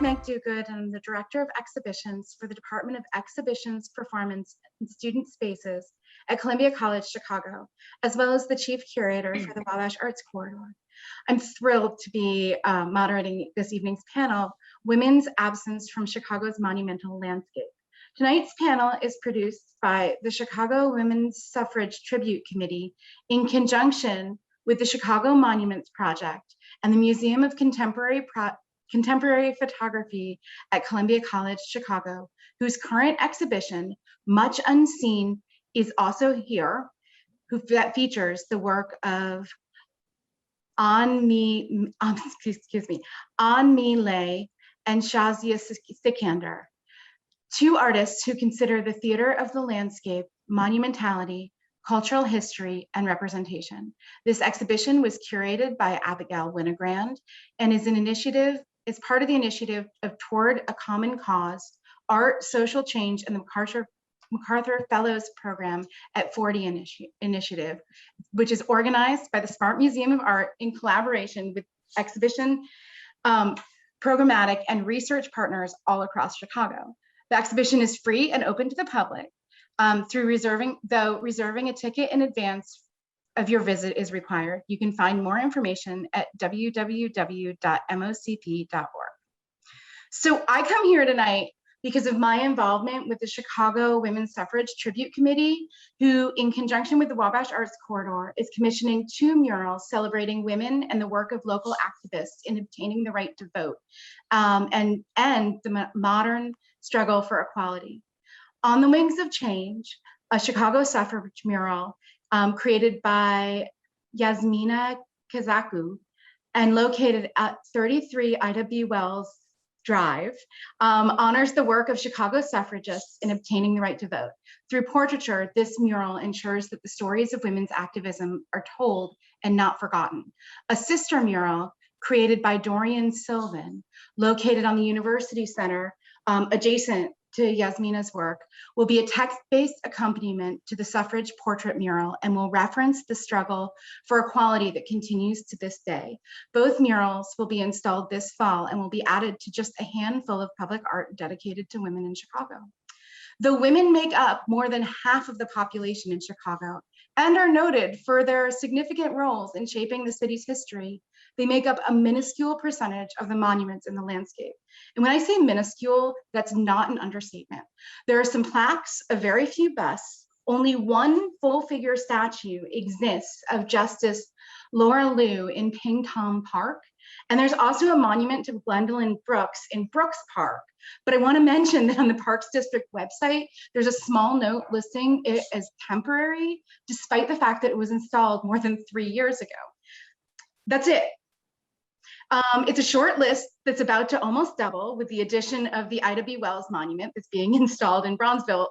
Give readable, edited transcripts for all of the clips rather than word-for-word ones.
Meg Duguid, and I'm the Director of Exhibitions for the Department of Exhibitions, Performance, and Student Spaces at Columbia College, Chicago, as well as the Chief Curator for the Wabash Arts Corridor. I'm thrilled to be moderating this evening's panel, Women's Absence from Chicago's Monumental Landscape. Tonight's panel is produced by the Chicago Women's Suffrage Tribute Committee in conjunction with the Chicago Monuments Project and the Museum of Contemporary Photography at Columbia College, Chicago, whose current exhibition, Much Unseen, is also here, that features the work of An Mi Lay and Shazia Sikander, two artists who consider the theater of the landscape, monumentality, cultural history, and representation. This exhibition was curated by Abigail Winogrand and is part of the initiative of Toward a Common Cause, Art, Social Change, and the MacArthur Fellows Program at 40 Initiative, which is organized by the Smart Museum of Art in collaboration with exhibition, programmatic, and research partners all across Chicago. The exhibition is free and open to the public. Reserving a ticket in advance of your visit is required. You can find more information at www.mocp.org. So I come here tonight because of my involvement with the Chicago Women's Suffrage Tribute Committee, who, in conjunction with the Wabash Arts Corridor, is commissioning 2 murals celebrating women and the work of local activists in obtaining the right to vote, and the modern struggle for equality. On the Wings of Change, a Chicago suffrage mural created by Yasmina Kazaku and located at 33 Ida B. Wells Drive, honors the work of Chicago suffragists in obtaining the right to vote. Through portraiture, this mural ensures that the stories of women's activism are told and not forgotten. A sister mural created by Dorian Sylvan, located on the University Center, adjacent to Yasmina's work, will be a text-based accompaniment to the suffrage portrait mural and will reference the struggle for equality that continues to this day. Both murals will be installed this fall and will be added to just a handful of public art dedicated to women in Chicago. Though women make up more than half of the population in Chicago and are noted for their significant roles in shaping the city's history, they make up a minuscule percentage of the monuments in the landscape. And when I say minuscule, that's not an understatement. There are some plaques, a very few busts. Only one full-figure statue exists of Justice Laura Liu in Ping Tom Park. And there's also a monument to Gwendolyn Brooks in Brooks Park. But I want to mention that on the Parks District website, there's a small note listing it as temporary, despite the fact that it was installed more than 3 years ago. That's it. It's a short list that's about to almost double with the addition of the Ida B. Wells monument that's being installed in Bronzeville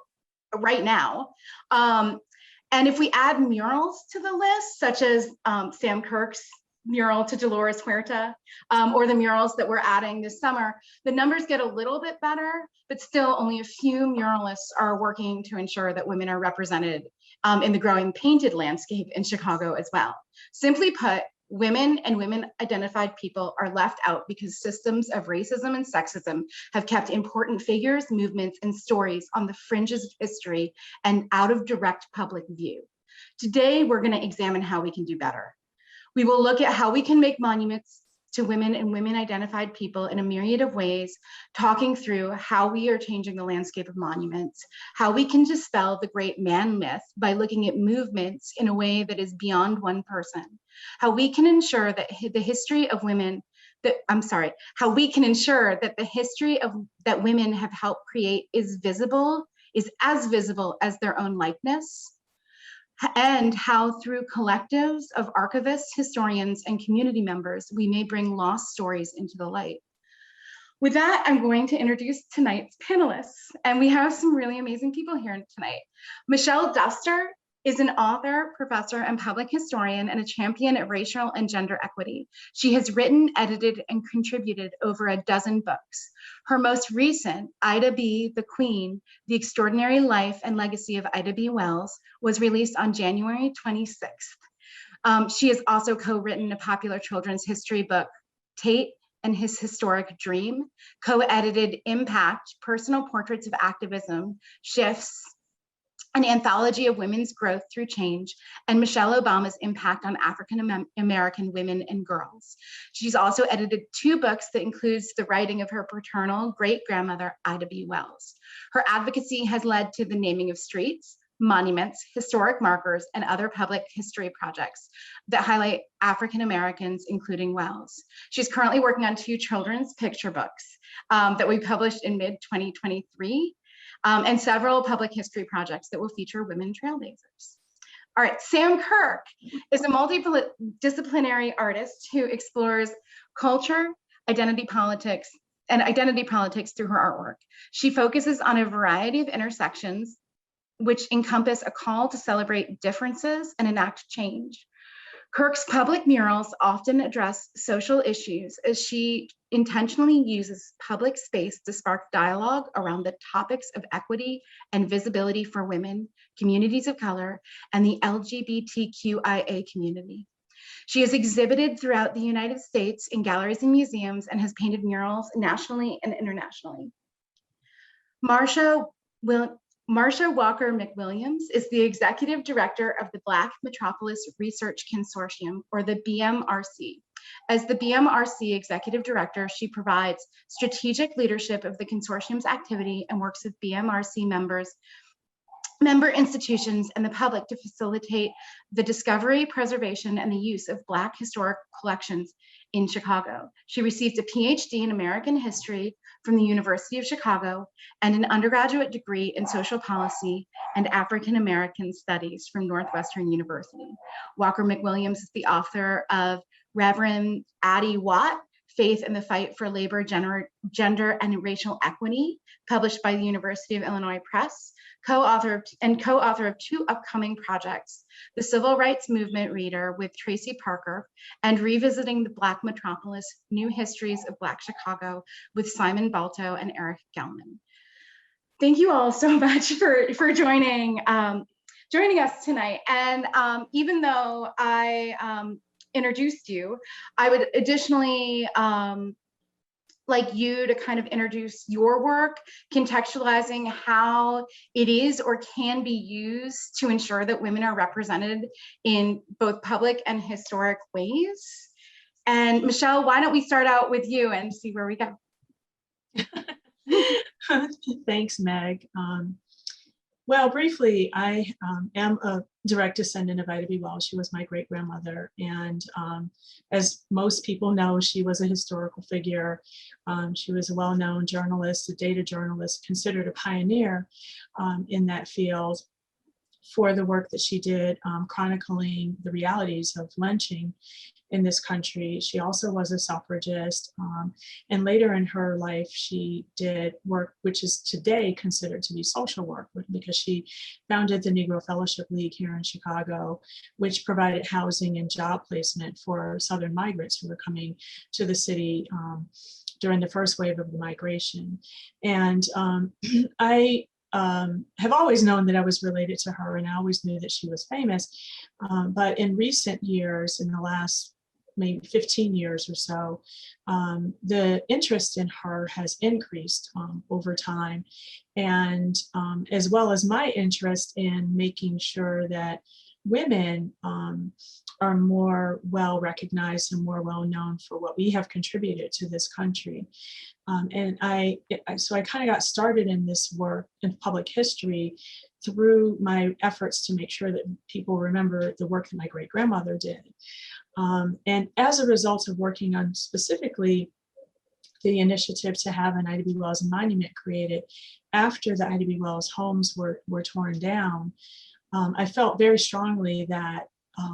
right now. And if we add murals to the list, such as Sam Kirk's mural to Dolores Huerta, or the murals that we're adding this summer, the numbers get a little bit better, but still only a few muralists are working to ensure that women are represented in the growing painted landscape in Chicago as well. Simply put, women and women-identified people are left out because systems of racism and sexism have kept important figures, movements, and stories on the fringes of history and out of direct public view. Today, we're going to examine how we can do better. We will look at how we can make monuments to women and women-identified people in a myriad of ways, talking through how we are changing the landscape of monuments, how we can dispel the great man myth by looking at movements in a way that is beyond one person, how we can ensure that the history of women, how we can ensure that the history that women have helped create is as visible as their own likeness, and how through collectives of archivists, historians, and community members, we may bring lost stories into the light. With that, I'm going to introduce tonight's panelists, and we have some really amazing people here tonight. Michelle Duster is an author, professor, and public historian, and a champion of racial and gender equity. She has written, edited, and contributed over a dozen books. Her most recent, Ida B. the Queen, The Extraordinary Life and Legacy of Ida B. Wells, was released on January 26th. She has also co-written a popular children's history book, Tate, and His Historic Dream, co-edited Impact, Personal Portraits of Activism, Shifts, an anthology of women's growth through change, and Michelle Obama's impact on African-American women and girls. She's also edited 2 books that includes the writing of her paternal great-grandmother, Ida B. Wells. Her advocacy has led to the naming of streets, monuments, historic markers, and other public history projects that highlight African Americans, including Wells. She's currently working on 2 children's picture books that we published in mid-2023, and several public history projects that will feature women trailblazers. All right, Sam Kirk is a multidisciplinary artist who explores culture, identity politics through her artwork. She focuses on a variety of intersections which encompass a call to celebrate differences and enact change. Kirk's public murals often address social issues as she intentionally uses public space to spark dialogue around the topics of equity and visibility for women, communities of color, and the LGBTQIA community. She has exhibited throughout the United States in galleries and museums and has painted murals nationally and internationally. Marcia Walker-McWilliams is the Executive Director of the Black Metropolis Research Consortium, or the BMRC. As the BMRC Executive Director, she provides strategic leadership of the consortium's activity and works with BMRC member institutions and the public to facilitate the discovery, preservation, and the use of Black historic collections in Chicago. She received a PhD in American history from the University of Chicago and an undergraduate degree in social policy and African American studies from Northwestern University. Walker-McWilliams is the author of Reverend Addie Watt, Faith in the Fight for Labor, Gender, and Racial Equity, published by the University of Illinois Press, co-author of 2 upcoming projects, The Civil Rights Movement Reader with Tracy Parker, and Revisiting the Black Metropolis, New Histories of Black Chicago with Simon Balto and Eric Gelman. Thank you all so much for joining us tonight. And even though I introduced you, I would additionally like you to kind of introduce your work, contextualizing how it is or can be used to ensure that women are represented in both public and historic ways. And Michelle, why don't we start out with you and see where we go? Thanks, Meg. Well, briefly, I am a direct descendant of Ida B. Wells. She was my great-grandmother, and as most people know, she was a historical figure. She was a well-known journalist, a data journalist, considered a pioneer in that field for the work that she did chronicling the realities of lynching in this country. She also was a suffragist, and later in her life she did work which is today considered to be social work, because she founded the Negro Fellowship League here in Chicago, which provided housing and job placement for Southern migrants who were coming to the city during the first wave of the migration. And I have always known that I was related to her, and I always knew that she was famous. But in recent years, in the last maybe 15 years or so, the interest in her has increased over time. And as well as my interest in making sure that women are more well recognized and more well known for what we have contributed to this country. So I kind of got started in this work in public history through my efforts to make sure that people remember the work that my great-grandmother did. And as a result of working on specifically the initiative to have an Ida B. Wells monument created after the Ida B. Wells homes were torn down, I felt very strongly that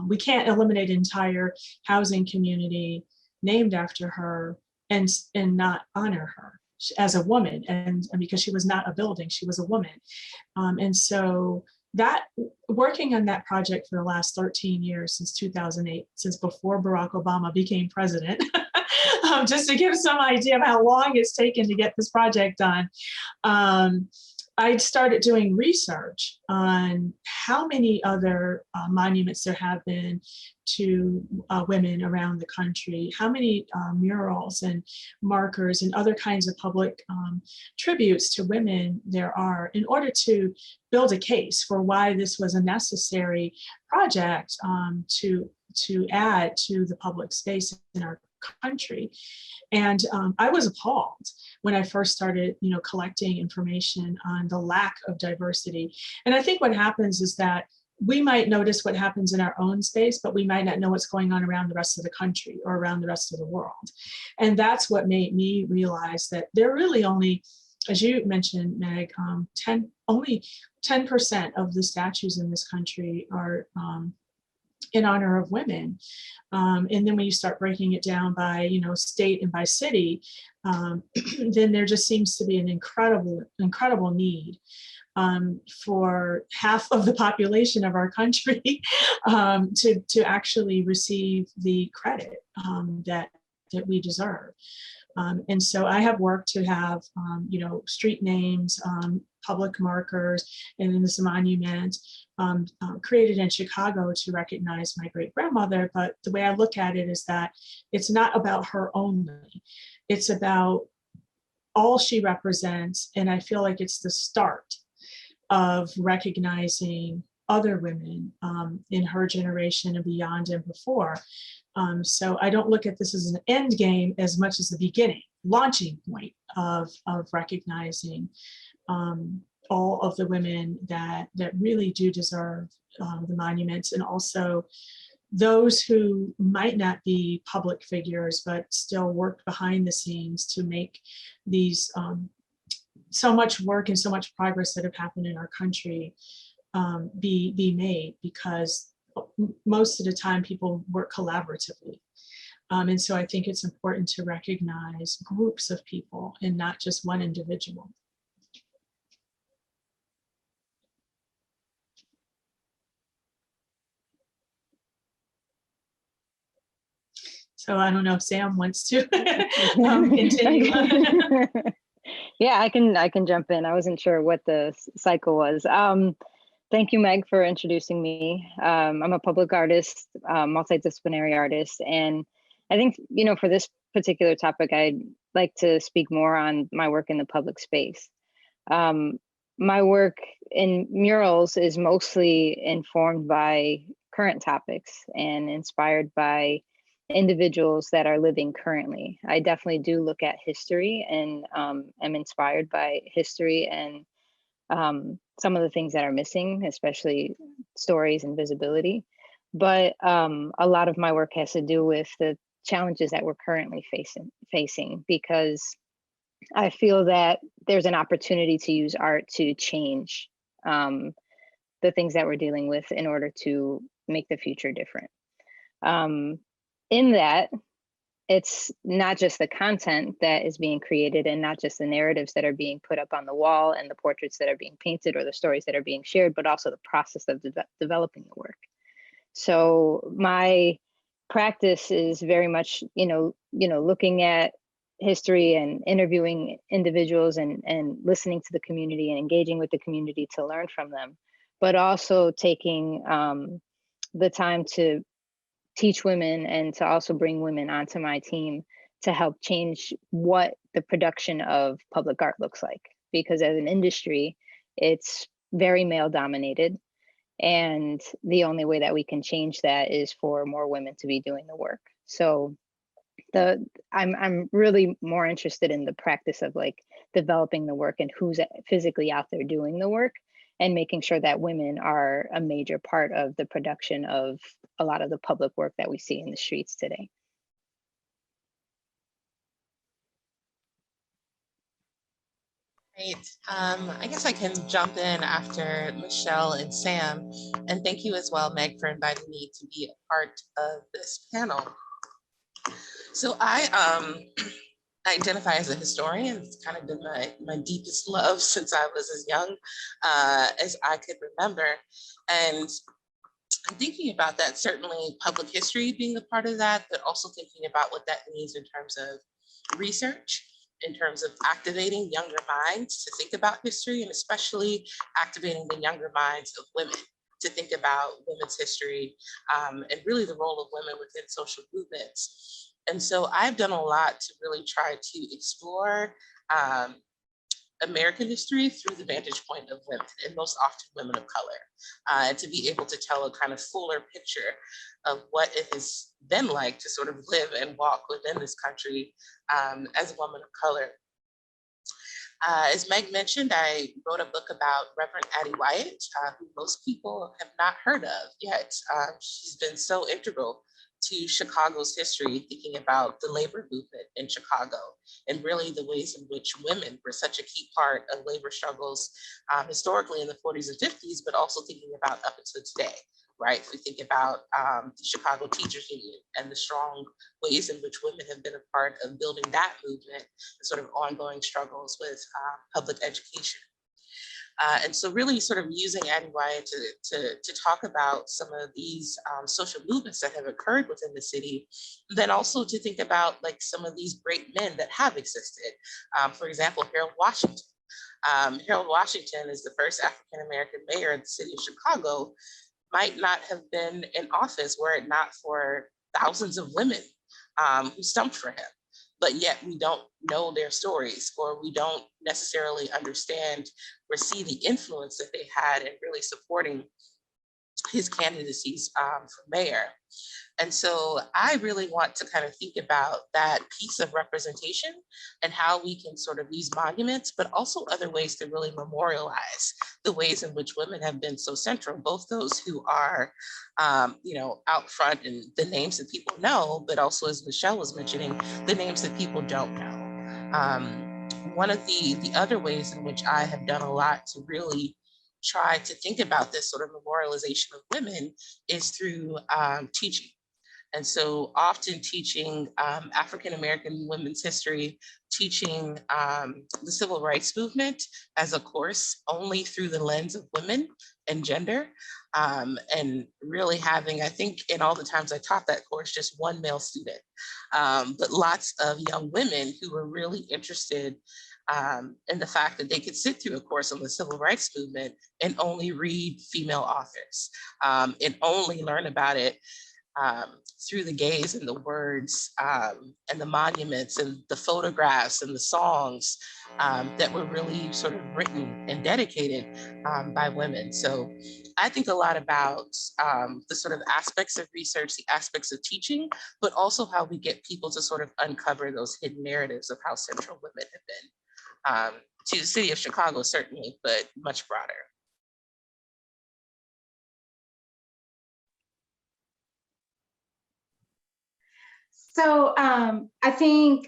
we can't eliminate an entire housing community named after her and not honor her as a woman, and because she was not a building, she was a woman. And so that working on that project for the last 13 years, since 2008, since before Barack Obama became president, just to give some idea of how long it's taken to get this project done. I started doing research on how many other monuments there have been to women around the country, how many murals and markers and other kinds of public tributes to women there are, in order to build a case for why this was a necessary project to add to the public space in our country. And I was appalled when I first started, collecting information on the lack of diversity. And I think what happens is that we might notice what happens in our own space, but we might not know what's going on around the rest of the country or around the rest of the world. And that's what made me realize that there really only, as you mentioned, Meg, only 10% of the statues in this country are in honor of women. And then when you start breaking it down by, state and by city, then there just seems to be an incredible need for half of the population of our country to actually receive the credit that we deserve. And so I have worked to have, street names, public markers, and then this monument created in Chicago to recognize my great-grandmother. But the way I look at it is that it's not about her only. It's about all she represents. And I feel like it's the start of recognizing other women in her generation and beyond and before. So I don't look at this as an end game as much as the beginning, launching point of recognizing all of the women that really do deserve the monuments, and also those who might not be public figures, but still work behind the scenes to make these so much work and so much progress that have happened in our country be made, because most of the time people work collaboratively. And so I think it's important to recognize groups of people and not just one individual. So I don't know if Sam wants to continue. Yeah, I can jump in. I wasn't sure what the cycle was. Thank you, Meg, for introducing me. I'm a public artist, multidisciplinary artist, and I think, for this particular topic, I'd like to speak more on my work in the public space. My work in murals is mostly informed by current topics and inspired by individuals that are living currently. I definitely do look at history and am inspired by history and some of the things that are missing, especially stories and visibility. But a lot of my work has to do with the challenges that we're currently facing, because I feel that there's an opportunity to use art to change the things that we're dealing with in order to make the future different. In that, it's not just the content that is being created and not just the narratives that are being put up on the wall and the portraits that are being painted or the stories that are being shared, but also the process of developing the work. So my practice is very much, looking at history and interviewing individuals and listening to the community and engaging with the community to learn from them, but also taking the time to teach women and to also bring women onto my team to help change what the production of public art looks like. Because as an industry, it's very male dominated. And the only way that we can change that is for more women to be doing the work. So I'm really more interested in the practice of developing the work and who's physically out there doing the work, and making sure that women are a major part of the production of a lot of the public work that we see in the streets today. Great. I guess I can jump in after Michelle and Sam. And thank you as well, Meg, for inviting me to be a part of this panel. So I identify as a historian. It's kind of been my deepest love since I was as young as I could remember. And I'm thinking about that, certainly public history being a part of that, but also thinking about what that means in terms of research in terms of activating younger minds to think about history, and especially activating the younger minds of women to think about women's history, and really the role of women within social movements. And so I've done a lot to really try to explore American history through the vantage point of women, and most often women of color, and to be able to tell a kind of fuller picture of what it has been like to sort of live and walk within this country as a woman of color. As Meg mentioned, I wrote a book about Reverend Addie Wyatt, who most people have not heard of yet. She's been so integral to Chicago's history, thinking about the labor movement in Chicago and really the ways in which women were such a key part of labor struggles historically in the 40s and 50s, but also thinking about up until today, right? If we think about the Chicago Teachers Union and the strong ways in which women have been a part of building that movement, and sort of ongoing struggles with public education. And so really sort of using Addie Wyatt to talk about some of these social movements that have occurred within the city, then also to think about like some of these great men that have existed. For example, Harold Washington. Harold Washington is the first African-American mayor of the city of Chicago, might not have been in office were it not for thousands of women who stumped for him. But yet we don't know their stories, or we don't necessarily understand or see the influence that they had in really supporting his candidacies for mayor. And so I really want to kind of think about that piece of representation and how we can sort of use monuments, but also other ways to really memorialize the ways in which women have been so central, both those who are, out front and the names that people know, but also, as Michelle was mentioning, the names that people don't know. One of the other ways in which I have done a lot to really try to think about this sort of memorialization of women is through teaching. And so often teaching African-American women's history, teaching the civil rights movement as a course only through the lens of women and gender, and really having, I think in all the times I taught that course, just one male student, but lots of young women who were really interested in the fact that they could sit through a course on the civil rights movement and only read female authors, and only learn about it through the gaze and the words and the monuments and the photographs and the songs that were really sort of written and dedicated by women. So I think a lot about the sort of aspects of research, the aspects of teaching, but also how we get people to sort of uncover those hidden narratives of how central women have been to the city of Chicago, certainly, but much broader. So I think,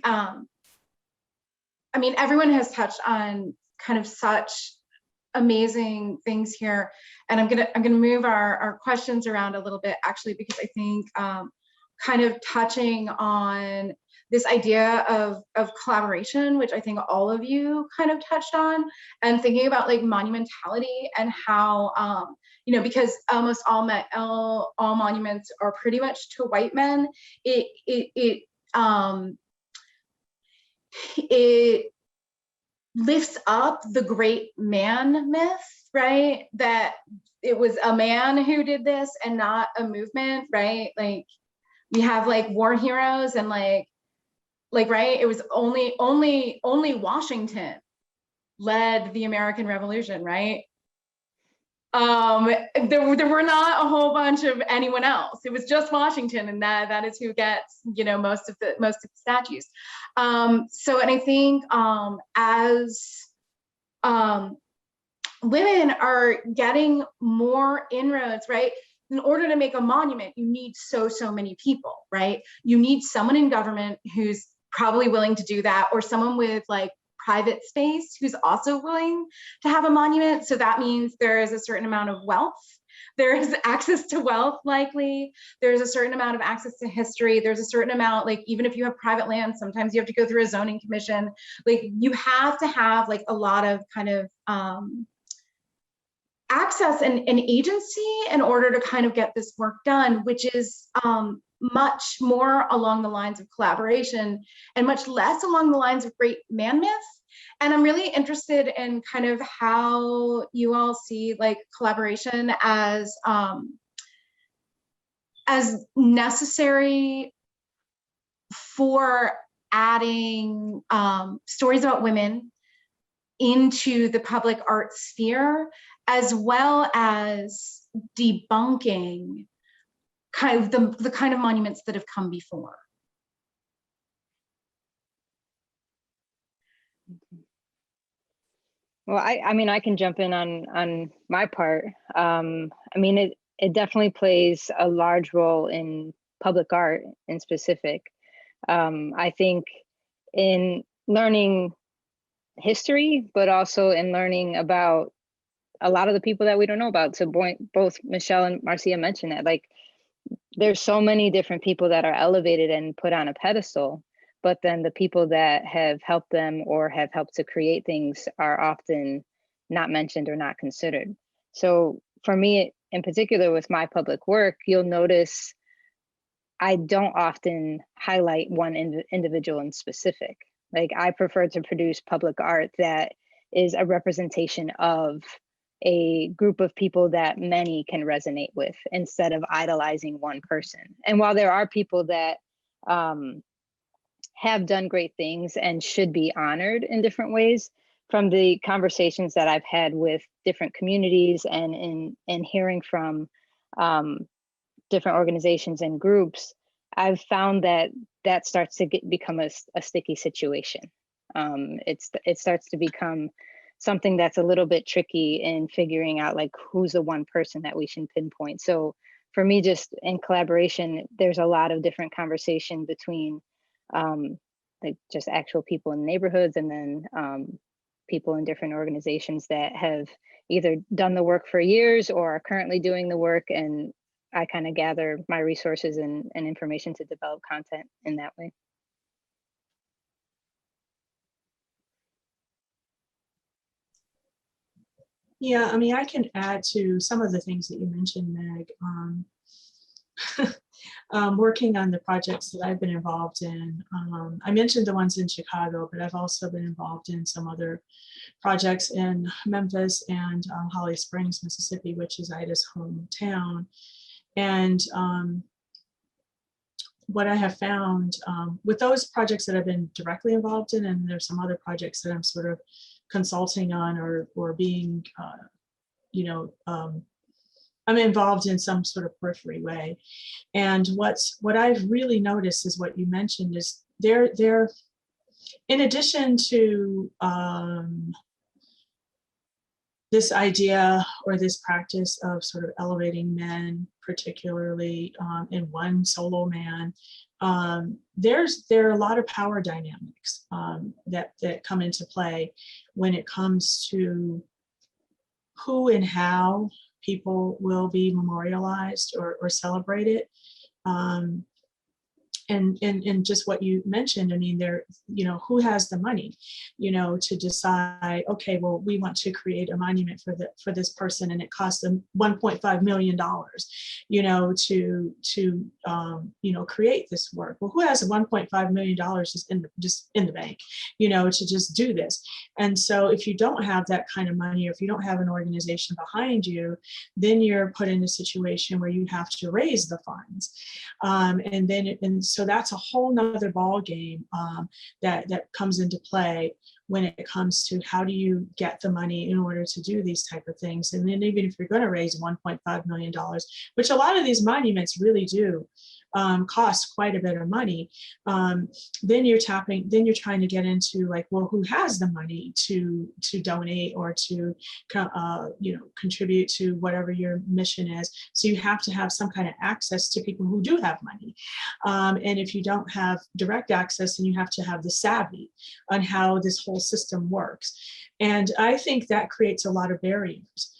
everyone has touched on kind of such amazing things here, and I'm gonna move our questions around a little bit, actually, because I think kind of touching on this idea of collaboration, which I think all of you kind of touched on, and thinking about like monumentality and how because almost all monuments are pretty much to white men. It lifts up the great man myth, right? That it was a man who did this and not a movement, right? Like we have like war heroes and like right, it was only Washington led the American Revolution, right? There were not a whole bunch of anyone else. It was just Washington, and that is who gets most of the statues. So, and I think as women are getting more inroads, right? In order to make a monument, you need so many people, right? You need someone in government who's probably willing to do that, or someone with like private space who's also willing to have a monument. So that means there is a certain amount of wealth. There is access to wealth, likely. There's a certain amount of access to history. There's a certain amount, like even if you have private land, sometimes you have to go through a zoning commission. Like you have to have like a lot of kind of access and agency in order to kind of get this work done, which is much more along the lines of collaboration and much less along the lines of great man myths. And I'm really interested in kind of how you all see like collaboration as necessary for adding stories about women into the public art sphere, as well as debunking kind of the kind of monuments that have come before. Well, I mean, I can jump in on my part. I mean, it definitely plays a large role in public art in specific. I think in learning history, but also in learning about a lot of the people that we don't know about. So both Michelle and Marcia mentioned that, like, there's so many different people that are elevated and put on a pedestal, but then the people that have helped them or have helped to create things are often not mentioned or not considered. So for me, in particular with my public work, you'll notice I don't often highlight one individual in specific. Like, I prefer to produce public art that is a representation of a group of people that many can resonate with, instead of idolizing one person. And while there are people that have done great things and should be honored in different ways, from the conversations that I've had with different communities and in hearing from different organizations and groups, I've found that that starts to become a sticky situation. It starts to become something that's a little bit tricky in figuring out like who's the one person that we should pinpoint. So for me, just in collaboration, there's a lot of different conversation between like just actual people in neighborhoods, and then people in different organizations that have either done the work for years or are currently doing the work, and I kind of gather my resources and information to develop content in that way. Yeah, I mean, I can add to some of the things that you mentioned, Meg. Working on the projects that I've been involved in. I mentioned the ones in Chicago, but I've also been involved in some other projects in Memphis and Holly Springs, Mississippi, which is Ida's hometown. And what I have found with those projects that I've been directly involved in, and there's some other projects that I'm sort of consulting on or being, I'm involved in some sort of periphery way. And what I've really noticed is what you mentioned is they're in addition to this idea or this practice of sort of elevating men, particularly in one solo man, there are a lot of power dynamics that come into play when it comes to who and how people will be memorialized or celebrated. And just what you mentioned, I mean, who has the money, to decide, okay, well, we want to create a monument for this person, and it costs them $1.5 million, to create this work. Well, who has $1.5 million just in the bank, to just do this? And so if you don't have that kind of money, or if you don't have an organization behind you, then you're put in a situation where you have to raise the funds. So that's a whole nother ball game that comes into play when it comes to how do you get the money in order to do these type of things. And then even if you're going to raise $1.5 million, which a lot of these monuments really do cost quite a bit of money, then you're trying to get into like, well, who has the money to donate or to contribute to whatever your mission is. So you have to have some kind of access to people who do have money, and if you don't have direct access, then you have to have the savvy on how this whole system works. And I think that creates a lot of barriers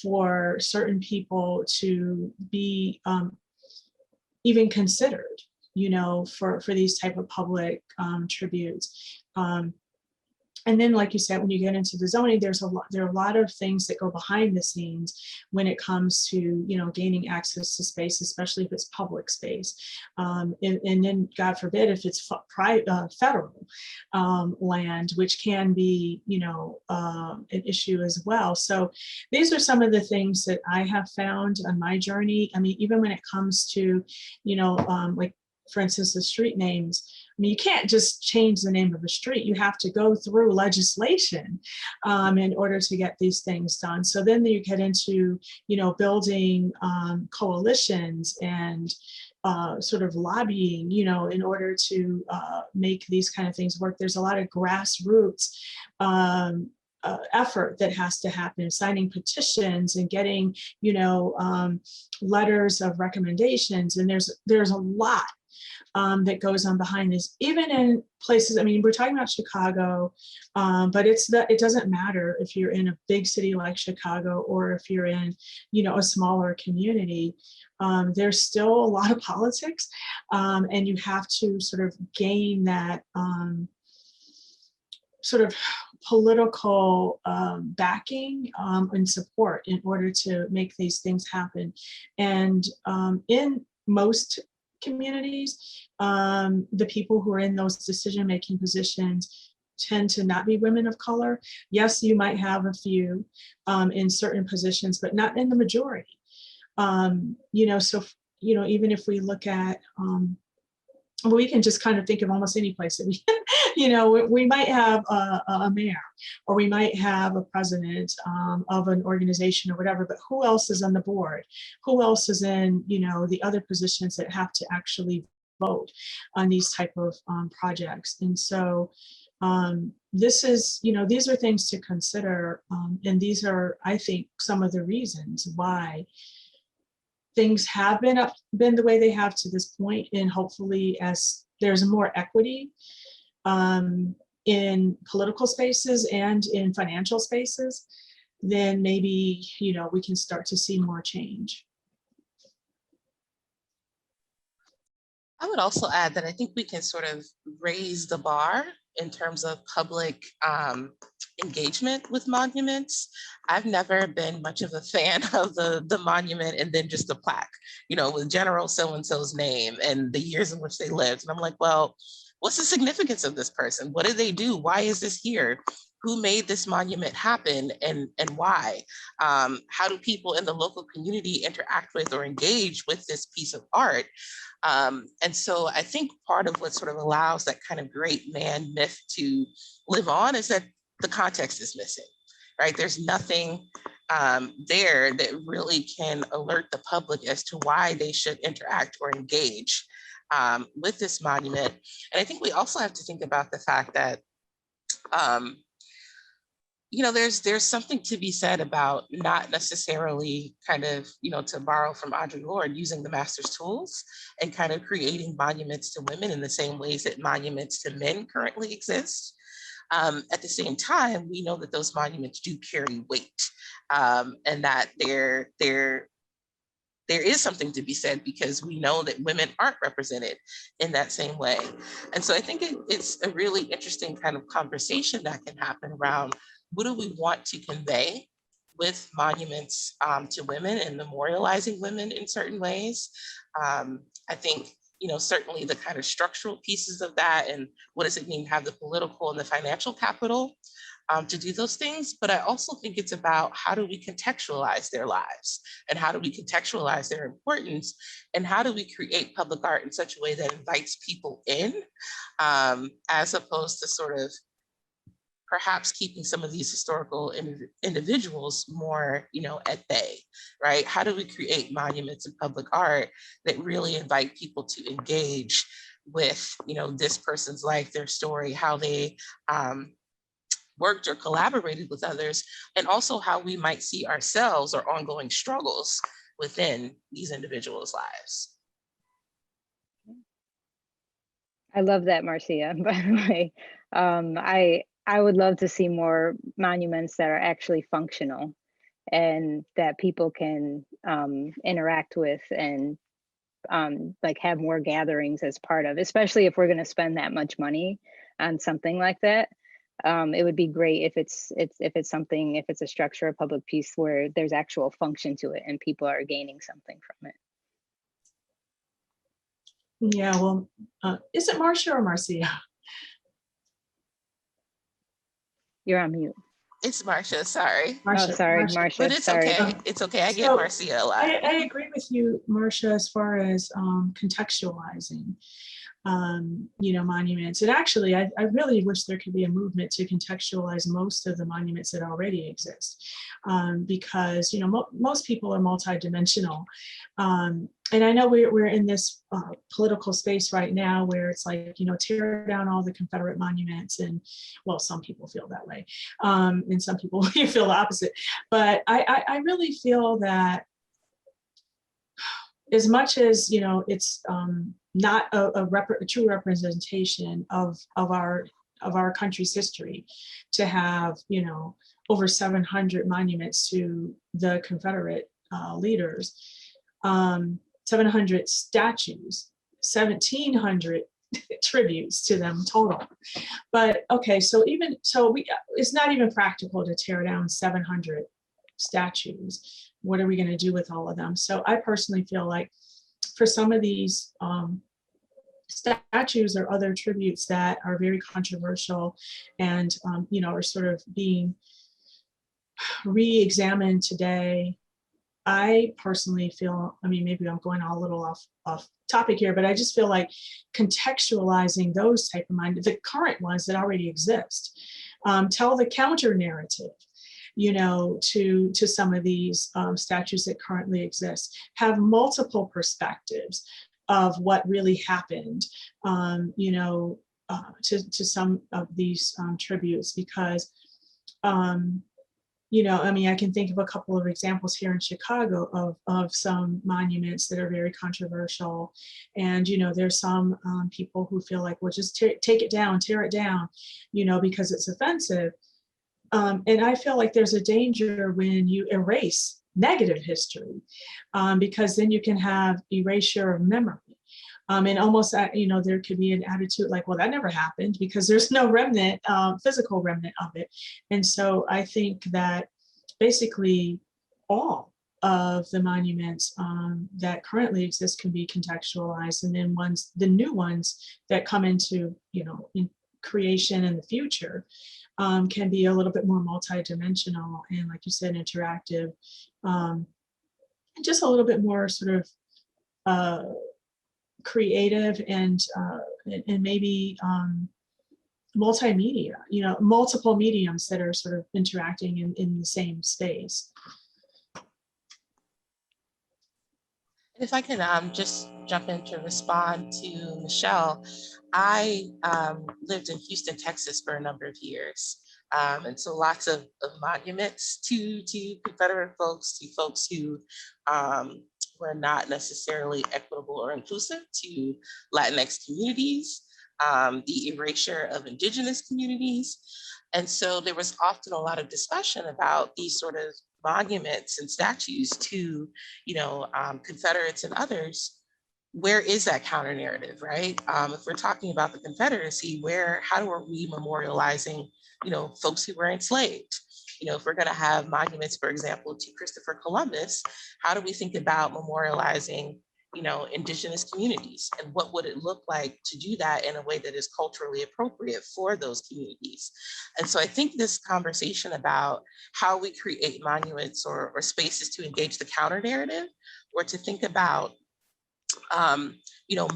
for certain people to be even considered, for these type of public tributes. And then, like you said, when you get into the zoning, there are a lot of things that go behind the scenes when it comes to, you know, gaining access to space, especially if it's public space. And then, God forbid, if it's federal land, which can be, you know, an issue as well. So these are some of the things that I have found on my journey. I mean, even when it comes to, you know, like, for instance, the street names. I mean, you can't just change the name of a street. You have to go through legislation in order to get these things done. So then you get into, you know, building coalitions and sort of lobbying, you know, in order to make these kind of things work. There's a lot of grassroots effort that has to happen, signing petitions and getting, you know, letters of recommendations. And there's a lot that goes on behind this, even in places. I mean, we're talking about Chicago, but it doesn't matter if you're in a big city like Chicago or if you're in, you know, a smaller community. There's still a lot of politics, and you have to sort of gain that sort of political backing and support in order to make these things happen. And in most communities, the people who are in those decision-making positions tend to not be women of color. Yes, you might have a few in certain positions, but not in the majority. You know, so, you know, even if we look at, we can just kind of think of almost any place that we, you know, we might have a mayor, or we might have a president of an organization or whatever, but who else is on the board? Who else is in, you know, the other positions that have to actually vote on these type of projects? And so this is, you know, these are things to consider. And these are, I think, some of the reasons why things have been the way they have to this point. And hopefully, as there's more equity in political spaces and in financial spaces, then maybe, you know, we can start to see more change. I would also add that I think we can sort of raise the bar in terms of public engagement with monuments. I've never been much of a fan of the monument and then just the plaque, you know, with General so-and-so's name and the years in which they lived. And I'm like, well, what's the significance of this person? What did they do? Why is this here? Who made this monument happen, and why? How do people in the local community interact with or engage with this piece of art? And so I think part of what sort of allows that kind of great man myth to live on is that the context is missing, right? There's nothing there that really can alert the public as to why they should interact or engage with this monument. And I think we also have to think about the fact that you know, there's something to be said about not necessarily kind of, you know, to borrow from Audre Lorde, using the master's tools and kind of creating monuments to women in the same ways that monuments to men currently exist. At the same time, we know that those monuments do carry weight, and that there is something to be said because we know that women aren't represented in that same way. And so I think it's a really interesting kind of conversation that can happen around what do we want to convey with monuments to women and memorializing women in certain ways. I think, you know, certainly the kind of structural pieces of that and what does it mean to have the political and the financial capital to do those things. But I also think it's about how do we contextualize their lives and how do we contextualize their importance and how do we create public art in such a way that invites people in as opposed to sort of perhaps keeping some of these historical individuals more, you know, at bay, right? How do we create monuments and public art that really invite people to engage with, you know, this person's life, their story, how they worked or collaborated with others, and also how we might see ourselves or ongoing struggles within these individuals' lives. I love that, Marcia, by the way. I would love to see more monuments that are actually functional and that people can interact with and like have more gatherings as part of, especially if we're going to spend that much money on something like that. It would be great if it's a structure of public peace where there's actual function to it and people are gaining something from it. Yeah, well, is it Marcia or Marcia? You're on mute. It's Marcia, sorry. Marcia, Oh, sorry, Marcia. Marcia. But it's sorry. okay. It's okay. I get So, Marcia a lot. I agree with you, Marcia, as far as contextualizing, monuments. And actually, I really wish there could be a movement to contextualize most of the monuments that already exist, because most people are multidimensional. And I know we're in this political space right now where it's like, tear down all the Confederate monuments, and well, some people feel that way, and some people feel the opposite. But I really feel that as much as it's not a true representation of our country's history to have over 700 monuments to the Confederate leaders, 700 statues, 1,700 tributes to them total. But okay, it's not even practical to tear down 700 statues. What are we going to do with all of them? So I personally feel like for some of these statues or other tributes that are very controversial and are sort of being re-examined today, I personally feel, maybe I'm going a little off topic here, but I just feel like contextualizing those type of the current ones that already exist, tell the counter narrative, to some of these statues that currently exist, have multiple perspectives of what really happened, to some of these tributes, because I can think of a couple of examples here in Chicago of some monuments that are very controversial. And, there's some people who feel like, well, just take it down, tear it down, because it's offensive. And I feel like there's a danger when you erase negative history, because then you can have erasure of memory. And almost, there could be an attitude like, well, that never happened, because there's no remnant, physical remnant of it. And so I think that basically all of the monuments that currently exist can be contextualized, and then the new ones that come into, in creation in the future can be a little bit more multidimensional and, like you said, interactive, just a little bit more sort of creative and maybe multimedia, multiple mediums that are sort of interacting in the same space. If I can just jump in to respond to Michelle, I lived in Houston, Texas for a number of years. And so lots of monuments to Confederate folks, to folks who were not necessarily equitable or inclusive, to Latinx communities, the erasure of indigenous communities. And so there was often a lot of discussion about these sort of monuments and statues to, Confederates and others. Where is that counter narrative, right? If we're talking about the Confederacy, how are we memorializing, folks who were enslaved? If we're going to have monuments, for example, to Christopher Columbus, how do we think about memorializing, indigenous communities? And what would it look like to do that in a way that is culturally appropriate for those communities? And so I think this conversation about how we create monuments or spaces to engage the counter narrative, or to think about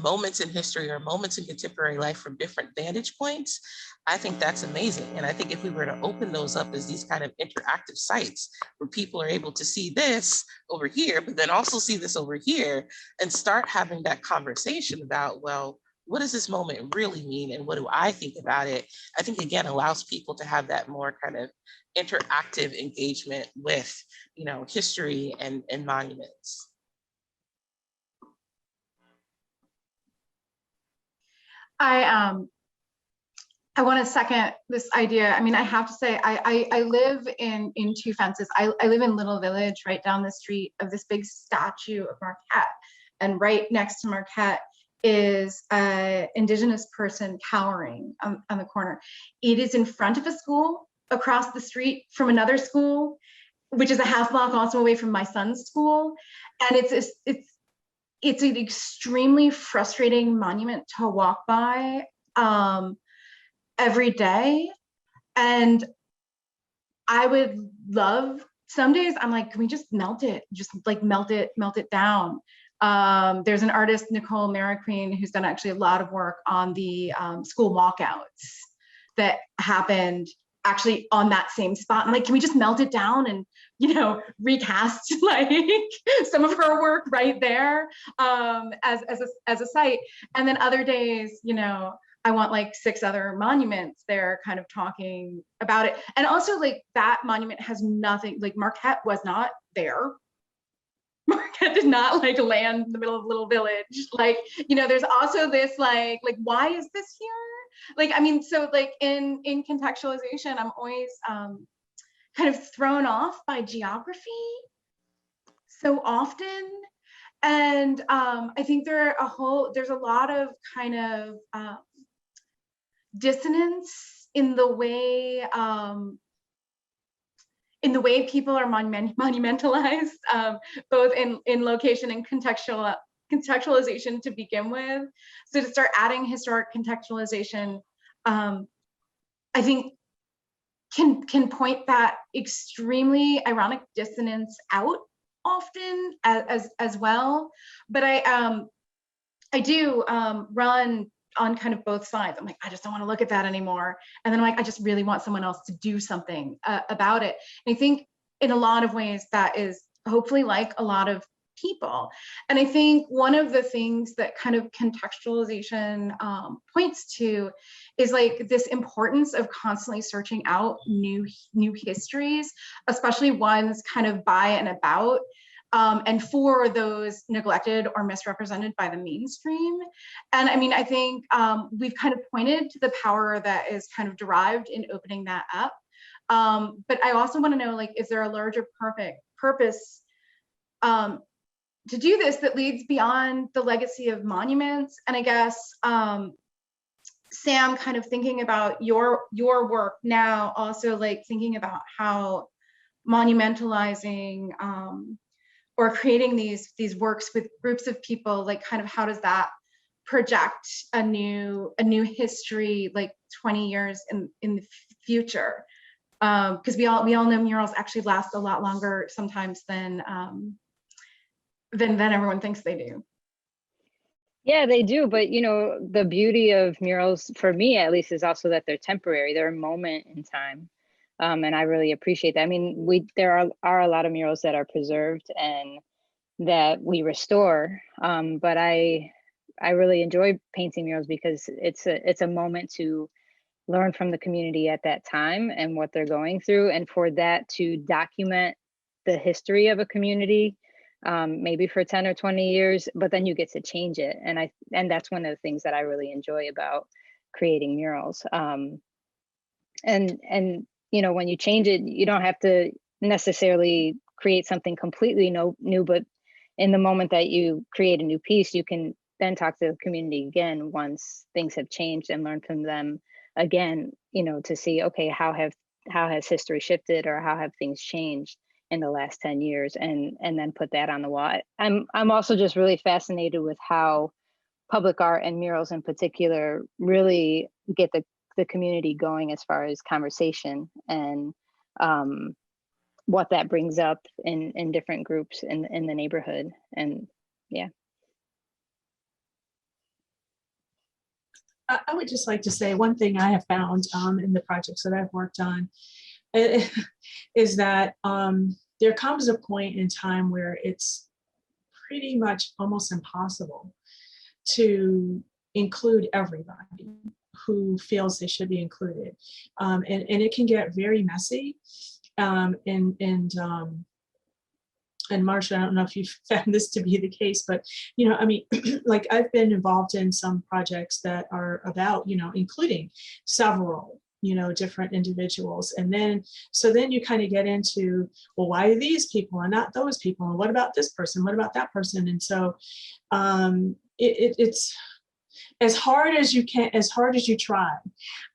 moments in history or moments in contemporary life from different vantage points, I think that's amazing. And I think if we were to open those up as these kind of interactive sites where people are able to see this over here, but then also see this over here, and start having that conversation about, well, what does this moment really mean? And what do I think about it? I think, again, allows people to have that more kind of interactive engagement with, history and monuments. I want to second this idea. I have to say, I live in two fences. I live in Little Village, right down the street of this big statue of Marquette. And right next to Marquette is an Indigenous person cowering on the corner. It is in front of a school, across the street from another school, which is a half block also away from my son's school. And it's an extremely frustrating monument to walk by every day. And I would love, some days I'm like, can we just melt it? Just like melt it down. There's an artist, Nicole Mariqueen, who's done actually a lot of work on the school walkouts that happened actually on that same spot. I'm like, can we just melt it down and, you know, recast like some of her work right there as a site? And then other days, you know, I want like 6 other monuments there kind of talking about it. And also like that monument has nothing, like Marquette was not there. Marquette did not like land in the middle of a little village. Like, you know, there's also this like why is this here? Like, I mean, so like in contextualization, I'm always kind of thrown off by geography so often. And I think there's a lot of kind of dissonance in the way people are monumentalized, both in location and contextualization to begin with. So to start adding historic contextualization, I think can point that extremely ironic dissonance out often as well. But I do run on kind of both sides. I'm like, I just don't want to look at that anymore. And then I'm like, I just really want someone else to do something about it. And I think in a lot of ways that is hopefully like a lot of people. And I think one of the things that kind of contextualization points to is like this importance of constantly searching out new histories, especially ones kind of by and about and for those neglected or misrepresented by the mainstream. And I mean, I think we've kind of pointed to the power that is kind of derived in opening that up. But I also want to know, like, is there a larger purpose to do this that leads beyond the legacy of monuments? And I guess, Sam, kind of thinking about your work now, also like thinking about how monumentalizing or creating these works with groups of people, like kind of how does that project a new history like 20 years in the future? Because we all know murals actually last a lot longer sometimes than everyone thinks they do. Yeah, they do. But, you know, the beauty of murals, for me at least, is also that they're temporary. They're a moment in time. And I really appreciate that. I mean, there are a lot of murals that are preserved and that we restore. But I really enjoy painting murals because it's a moment to learn from the community at that time and what they're going through, and for that to document the history of a community, maybe for 10 or 20 years, but then you get to change it. And that's one of the things that I really enjoy about creating murals. And you know, when you change it, you don't have to necessarily create something completely new, but in the moment that you create a new piece, you can then talk to the community again once things have changed and learn from them again, you know, to see, okay, how has history shifted, or how have things changed in the last 10 years, and then put that on the wall. I'm also just really fascinated with how public art and murals in particular really get the community going as far as conversation and what that brings up in different groups in the neighborhood. And yeah. I would just like to say one thing I have found in the projects that I've worked on is that there comes a point in time where it's pretty much almost impossible to include everybody who feels they should be included. And it can get very messy. And Marcia, I don't know if you've found this to be the case, but, you know, I mean, like I've been involved in some projects that are about, you know, including several, you know, different individuals. And then, so then you kind of get into, well, why are these people and not those people? And what about this person? What about that person? And so it's as hard as you can, as hard as you try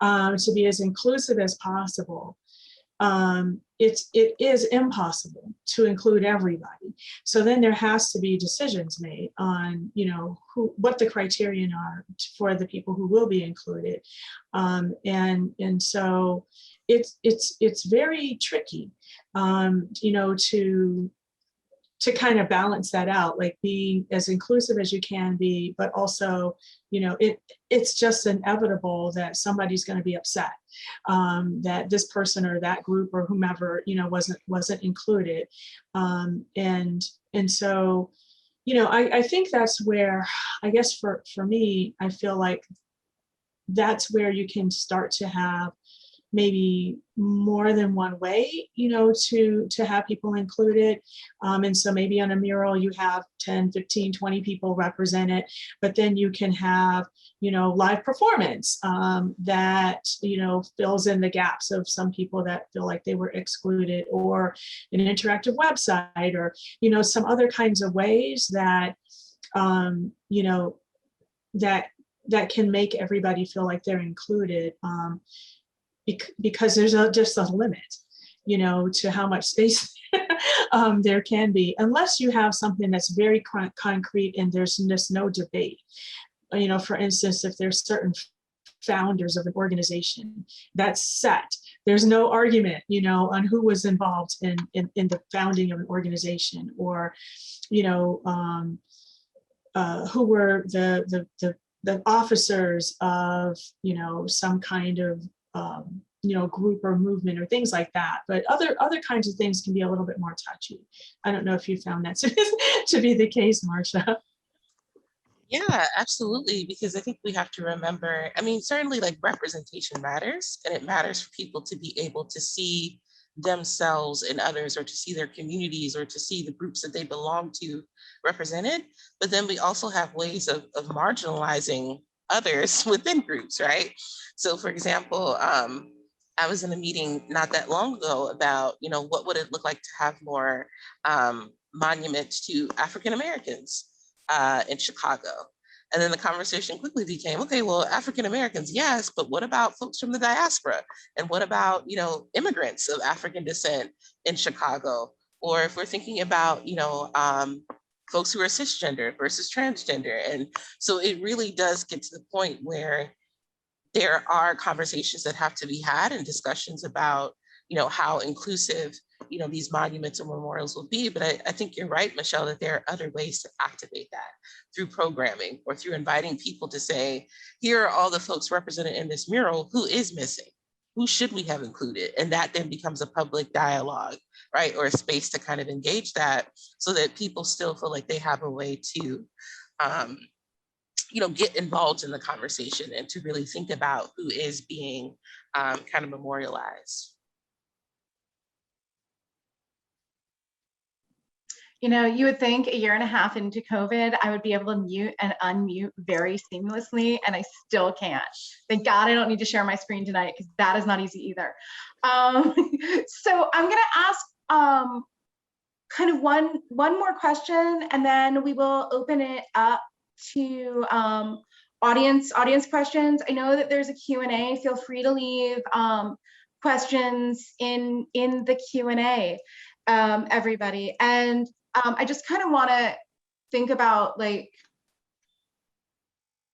to be as inclusive as possible. It is impossible to include everybody. So then there has to be decisions made on, you know, what the criterion are for the people who will be included. And so it's very tricky, you know, to kind of balance that out, like being as inclusive as you can be, but also, you know, it's just inevitable that somebody's going to be upset that this person or that group or whomever, you know, wasn't included. And so, you know, I think that's where, I guess for me, I feel like that's where you can start to have maybe more than one way, you know, to have people included. And so maybe on a mural you have 10, 15, 20 people represented, but then you can have, you know, live performance that, you know, fills in the gaps of some people that feel like they were excluded, or an interactive website, or, you know, some other kinds of ways that, you know, that can make everybody feel like they're included. Because there's just a limit, you know, to how much space there can be, unless you have something that's very concrete and there's just no debate. You know, for instance, if there's certain founders of an organization that's set, there's no argument, you know, on who was involved in the founding of an organization, or, you know, who were the officers of, you know, some kind of you know, group or movement or things like that. But other kinds of things can be a little bit more touchy. I don't know if you found that to be the case, Marcia. Yeah, absolutely. Because I think we have to remember, I mean, certainly like representation matters, and it matters for people to be able to see themselves and others, or to see their communities, or to see the groups that they belong to represented. But then we also have ways of marginalizing others within groups, right? So for example, I was in a meeting not that long ago about, you know, what would it look like to have more monuments to African Americans in Chicago? And then the conversation quickly became, okay, well, African Americans, yes, but what about folks from the diaspora? And what about, you know, immigrants of African descent in Chicago? Or if we're thinking about, you know, folks who are cisgender versus transgender. And so it really does get to the point where there are conversations that have to be had, and discussions about, you know, how inclusive, you know, these monuments and memorials will be. But I think you're right, Michelle, that there are other ways to activate that through programming, or through inviting people to say, here are all the folks represented in this mural, who is missing? Who should we have included? And that then becomes a public dialogue, right? Or a space to kind of engage that, so that people still feel like they have a way to, you know, get involved in the conversation, and to really think about who is being kind of memorialized. You know, you would think a year and a half into COVID, I would be able to mute and unmute very seamlessly, and I still can't. Thank God I don't need to share my screen tonight, because that is not easy either. So I'm gonna ask kind of one more question, and then we will open it up to audience questions. I know that there's a Q&A. Feel free to leave questions in the Q&A, everybody. And I just kind of want to think about, like,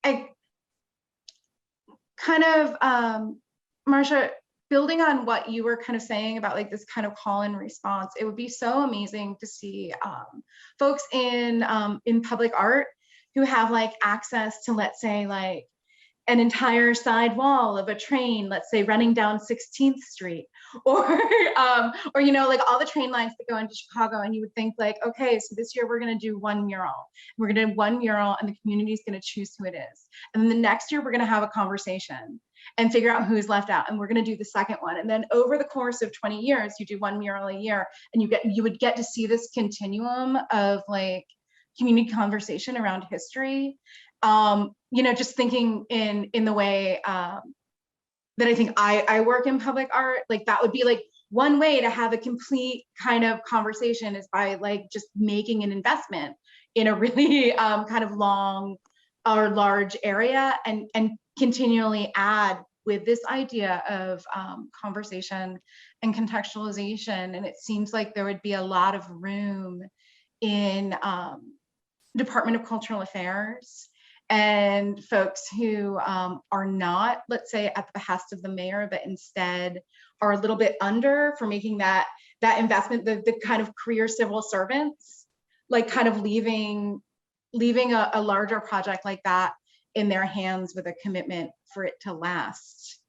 I kind of, Marcia, building on what you were kind of saying about like this kind of call and response, it would be so amazing to see folks in public art who have like access to, let's say, like an entire side wall of a train, let's say running down 16th Street, or you know, like all the train lines that go into Chicago, and you would think like, okay, so this year we're going to do one mural. We're going to do one mural, and the community is going to choose who it is. And then the next year we're going to have a conversation and figure out who's left out, and we're going to do the second one. And then over the course of 20 years, you do one mural a year, and you would get to see this continuum of like community conversation around history. You know, just thinking in the way that I think I work in public art, like that would be like one way to have a complete kind of conversation, is by like just making an investment in a really kind of long our large area and continually add with this idea of conversation and contextualization. And it seems like there would be a lot of room in Department of Cultural Affairs and folks who are not, let's say, at the behest of the mayor, but instead are a little bit under for making that investment, the kind of career civil servants, like kind of leaving a larger project like that in their hands with a commitment for it to last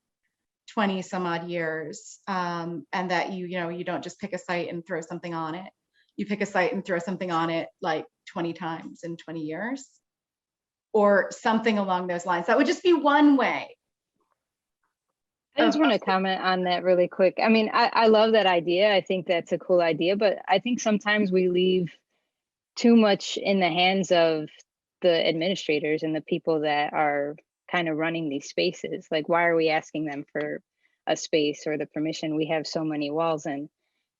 20 some odd years, and that you don't just pick a site and throw something on it. You pick a site and throw something on it like 20 times in 20 years or something along those lines. That would just be one way. I just want to comment on that really quick. I mean, I love that idea. I think that's a cool idea, but I think sometimes we leave too much in the hands of the administrators and the people that are kind of running these spaces. Like, why are we asking them for a space or the permission? We have so many walls. And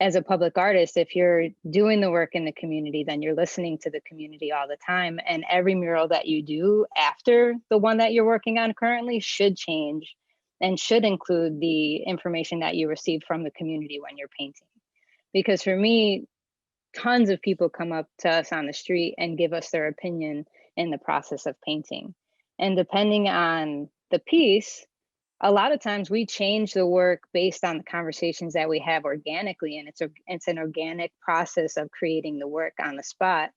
as a public artist, if you're doing the work in the community, then you're listening to the community all the time. And every mural that you do after the one that you're working on currently should change and should include the information that you received from the community when you're painting. Because for me, tons of people come up to us on the street and give us their opinion in the process of painting. And depending on the piece, a lot of times we change the work based on the conversations that we have organically. And it's an organic process of creating the work on the spot,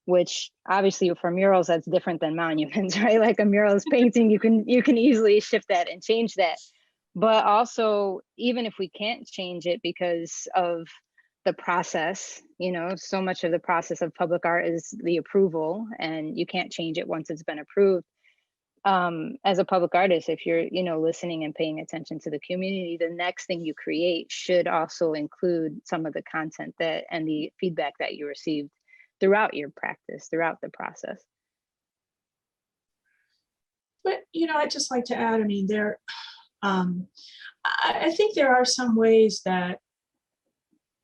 which obviously for murals, that's different than monuments, right? Like a mural is painting, you can easily shift that and change that. But also, even if we can't change it because of the process, so much of the process of public art is the approval, and you can't change it once it's been approved. As a public artist, if you're, listening and paying attention to the community, the next thing you create should also include some of the content and the feedback that you received throughout your practice, throughout the process. But, I'd just like to add, I mean, I think there are some ways that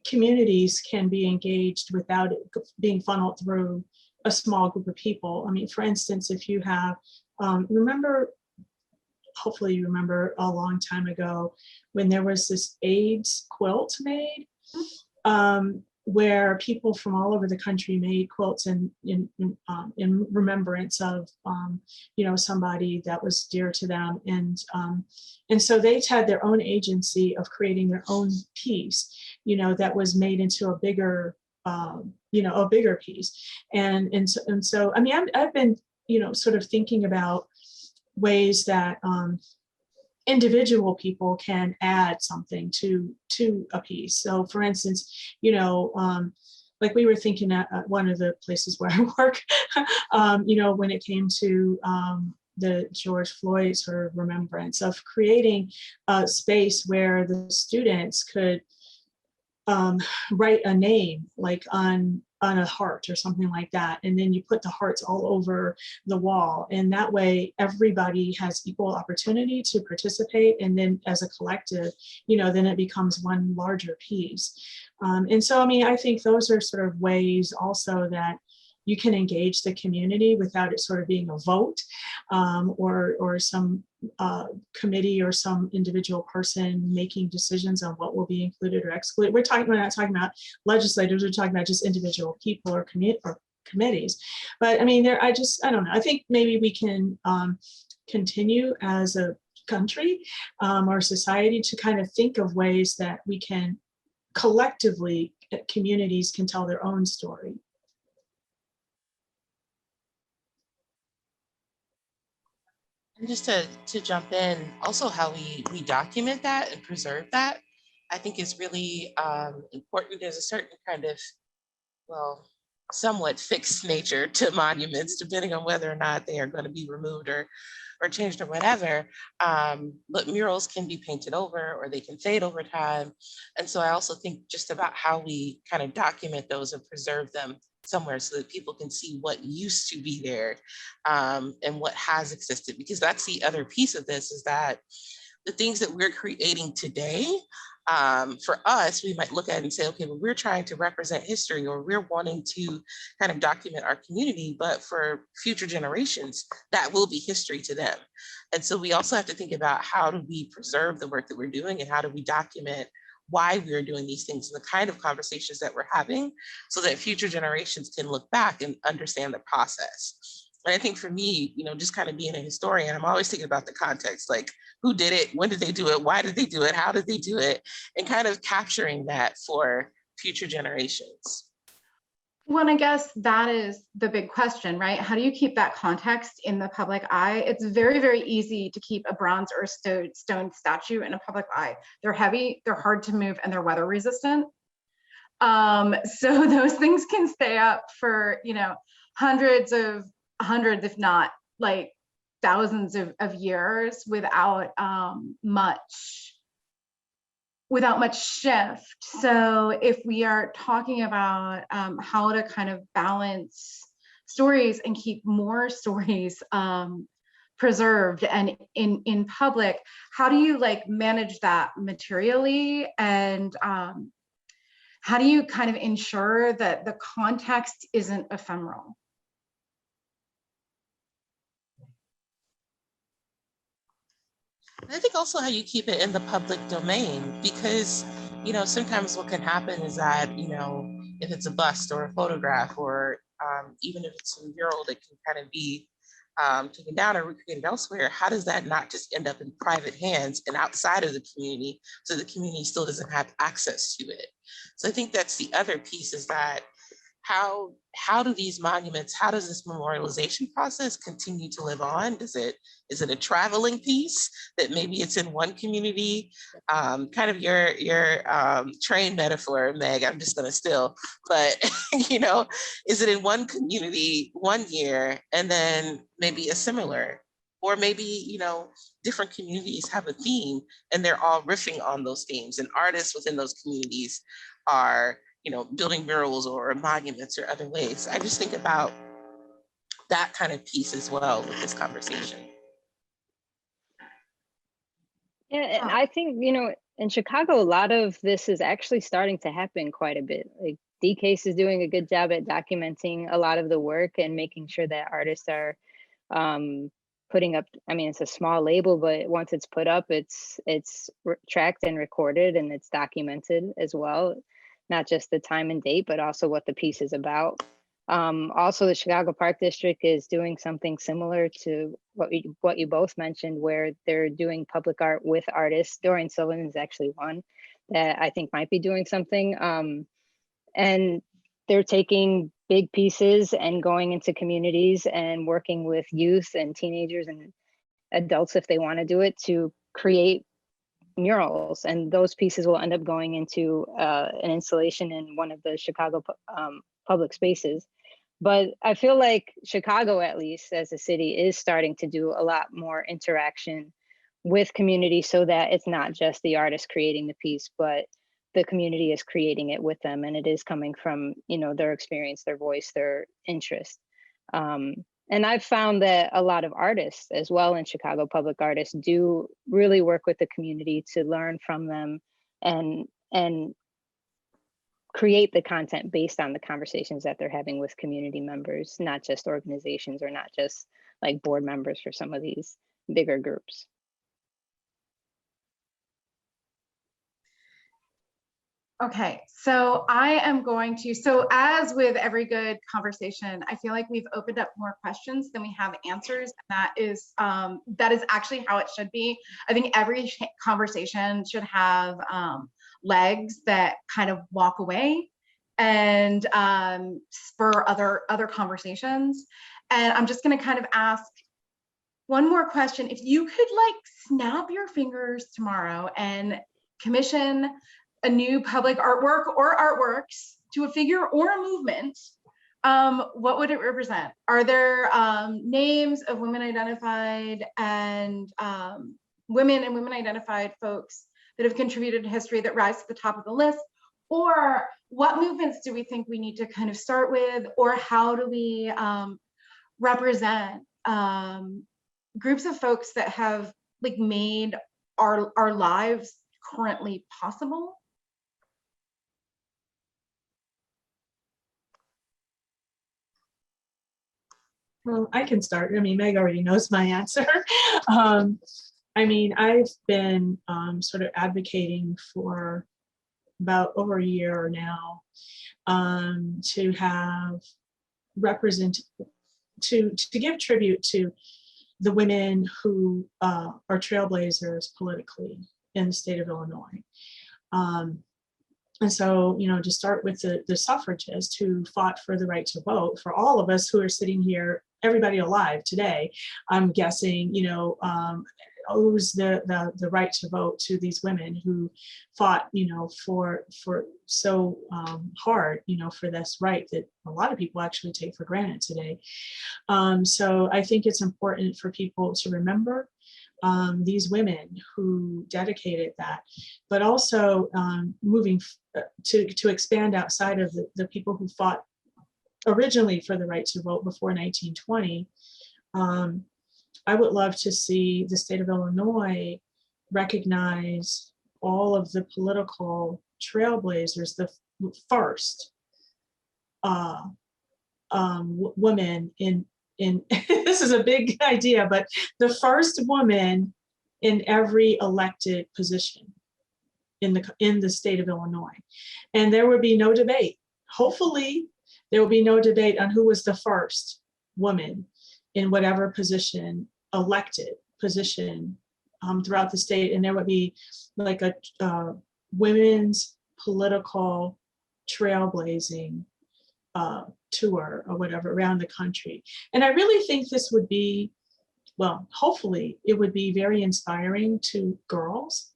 communities can be engaged without it being funneled through a small group of people. I mean, for instance, if you have, hopefully you remember a long time ago when there was this AIDS quilt made, where people from all over the country made quilts in remembrance of somebody that was dear to them, and so they had their own agency of creating their own piece, that was made into a bigger piece, and so I mean I've been sort of thinking about ways that individual people can add something to a piece. So for instance, like we were thinking at one of the places where I work, when it came to the George Floyd sort of remembrance, of creating a space where the students could write a name, like on a heart or something like that, and then you put the hearts all over the wall, and that way everybody has equal opportunity to participate, and then as a collective, then it becomes one larger piece. And so I mean, I think those are sort of ways also that you can engage the community without it sort of being a vote, or some committee or some individual person making decisions on what will be included or excluded. We're not talking about legislators, we're talking about just individual people or committees. But I mean, I don't know. I think maybe we can continue as a country or society to kind of think of ways that we can collectively, communities can tell their own story. And just to jump in, also how we document that and preserve that, I think is really important. There's a certain kind of, somewhat fixed nature to monuments, depending on whether or not they are going to be removed or changed or whatever. But murals can be painted over, or they can fade over time. And so I also think just about how we kind of document those and preserve them somewhere so that people can see what used to be there, and what has existed. Because that's the other piece of this, is that the things that we're creating today For us, we might look at it and say, okay, well, we're trying to represent history, or we're wanting to kind of document our community, but for future generations, that will be history to them. And so we also have to think about, how do we preserve the work that we're doing, and how do we document why we're doing these things and the kind of conversations that we're having, so that future generations can look back and understand the process. And I think for me, just kind of being a historian, I'm always thinking about the context, like who did it, when did they do it, why did they do it, how did they do it, and kind of capturing that for future generations. Well, and I guess that is the big question, right? How do you keep that context in the public eye? It's very, very easy to keep a bronze or stone statue in a public eye. They're heavy, they're hard to move, and they're weather resistant. So those things can stay up for, hundreds, if not like thousands of years without much shift. So if we are talking about how to kind of balance stories and keep more stories preserved and in public, how do you manage that materially, and how do you kind of ensure that the context isn't ephemeral? I think also how you keep it in the public domain, because, sometimes what can happen is that, if it's a bust or a photograph, or even if it's a mural that can kind of be taken down or recreated elsewhere, how does that not just end up in private hands and outside of the community, so the community still doesn't have access to it? So I think that's the other piece, is that how do these monuments, how does this memorialization process continue to live on? Is it a traveling piece that maybe it's in one community? Kind of your train metaphor, Meg, I'm just gonna steal, but is it in one community one year and then maybe a similar, or maybe, different communities have a theme and they're all riffing on those themes, and artists within those communities are building murals or monuments or other ways. I just think about that kind of piece as well with this conversation. Yeah, and I think, in Chicago, a lot of this is actually starting to happen quite a bit. Like D-Case is doing a good job at documenting a lot of the work and making sure that artists are putting up, it's a small label, but once it's put up, it's tracked and recorded, and it's documented as well. Not just the time and date, but also what the piece is about. Also, the Chicago Park District is doing something similar to what you both mentioned, where they're doing public art with artists. Dorian Sullivan is actually one that I think might be doing something. And they're taking big pieces and going into communities and working with youth and teenagers and adults, if they want to do it, to create murals, and those pieces will end up going into an installation in one of the Chicago public spaces. But I feel like Chicago, at least as a city, is starting to do a lot more interaction with community, so that it's not just the artist creating the piece, but the community is creating it with them, and it is coming from their experience, their voice, their interest. And I've found that a lot of artists as well in Chicago, public artists, do really work with the community to learn from them and create the content based on the conversations that they're having with community members, not just organizations, or not just like board members for some of these bigger groups. Okay, so I am going to, as with every good conversation, I feel like we've opened up more questions than we have answers. And that is actually how it should be. I think every conversation should have legs that kind of walk away and spur other conversations. And I'm just gonna kind of ask one more question. If you could snap your fingers tomorrow and commission a new public artwork or artworks to a figure or a movement, what would it represent? Are there names of women identified and women and women identified folks that have contributed to history that rise to the top of the list? Or what movements do we think we need to kind of start with? Or how do we represent groups of folks that have made our lives currently possible? Well, I can start. I mean, Meg already knows my answer. I mean, I've been sort of advocating for about over a year now to have to give tribute to the women who are trailblazers politically in the state of Illinois. And so, you know, to start with the suffragists who fought for the right to vote, for all of us who are sitting here, everybody alive today, I'm guessing, you know, owes the right to vote to these women who fought, you know, for so hard, you know, for this right that a lot of people actually take for granted today. So I think it's important for people to remember these women who dedicated that, but also moving to expand outside of the people who fought originally for the right to vote before 1920. I would love to see the state of Illinois recognize all of the political trailblazers, the first woman in this is a big idea, but the first woman in every elected position in the state of Illinois. And there would be no debate. Hopefully, there will be no debate on who was the first woman in whatever position, elected position throughout the state. And there would be like a women's political trailblazing tour or whatever around the country. And I really think this would be, well, hopefully it would be very inspiring to girls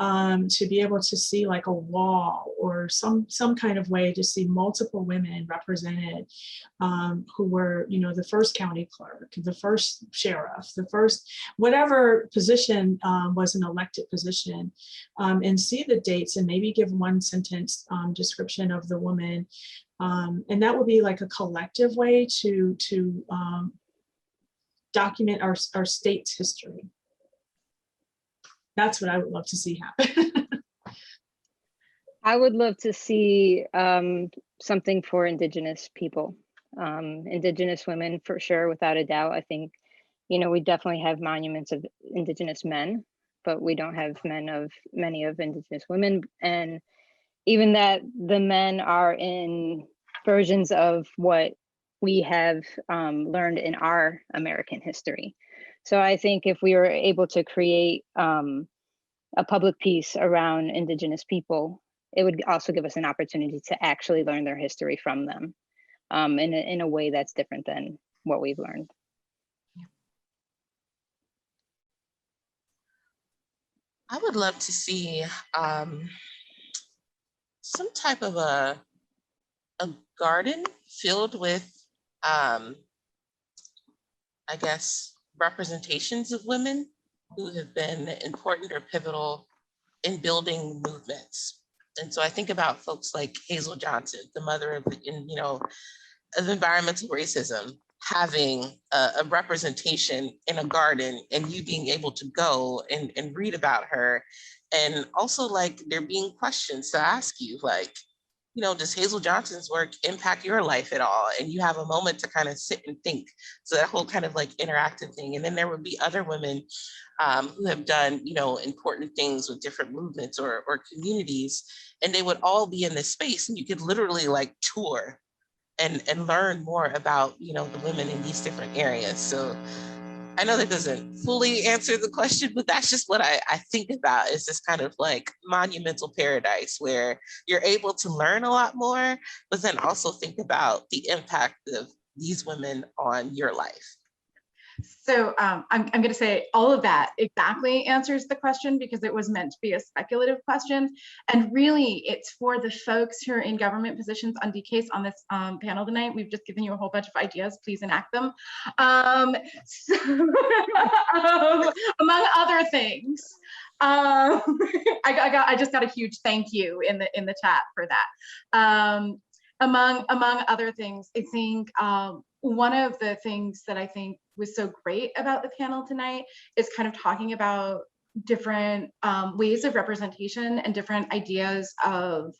to be able to see like a wall or some kind of way to see multiple women represented who were, you know, the first county clerk, the first sheriff, the first, whatever position was an elected position, and see the dates and maybe give one sentence description of the woman. And that would be like a collective way to document our state's history. That's what I would love to see happen. I would love to see something for Indigenous people, Indigenous women for sure, without a doubt. I think, you know, we definitely have monuments of Indigenous men, but we don't have many of Indigenous women. And even that the men are in versions of what we have learned in our American history. So I think if we were able to create a public piece around Indigenous people, it would also give us an opportunity to actually learn their history from them in a way that's different than what we've learned. I would love to see some type of a garden filled with, I guess, representations of women who have been important or pivotal in building movements. And so I think about folks like Hazel Johnson, the mother of, you know, of environmental racism, having a representation in a garden and you being able to go and read about her. And also like there being questions to ask you, like, you know, does Hazel Johnson's work impact your life at all? And you have a moment to kind of sit and think. So that whole kind of like interactive thing. And then there would be other women who have done, you know, important things with different movements or communities. And they would all be in this space and you could literally like tour and learn more about, you know, the women in these different areas. So I know that doesn't fully answer the question, but that's just what I think about, is this kind of like monumental paradise where you're able to learn a lot more, but then also think about the impact of these women on your life. So I'm going to say all of that exactly answers the question because it was meant to be a speculative question. And really, it's for the folks who are in government positions on DCASE on this panel tonight. We've just given you a whole bunch of ideas. Please enact them. Among other things, I just got a huge thank you in the chat for that. Among other things, I think one of the things that I think was so great about the panel tonight is kind of talking about ways of representation and different ideas of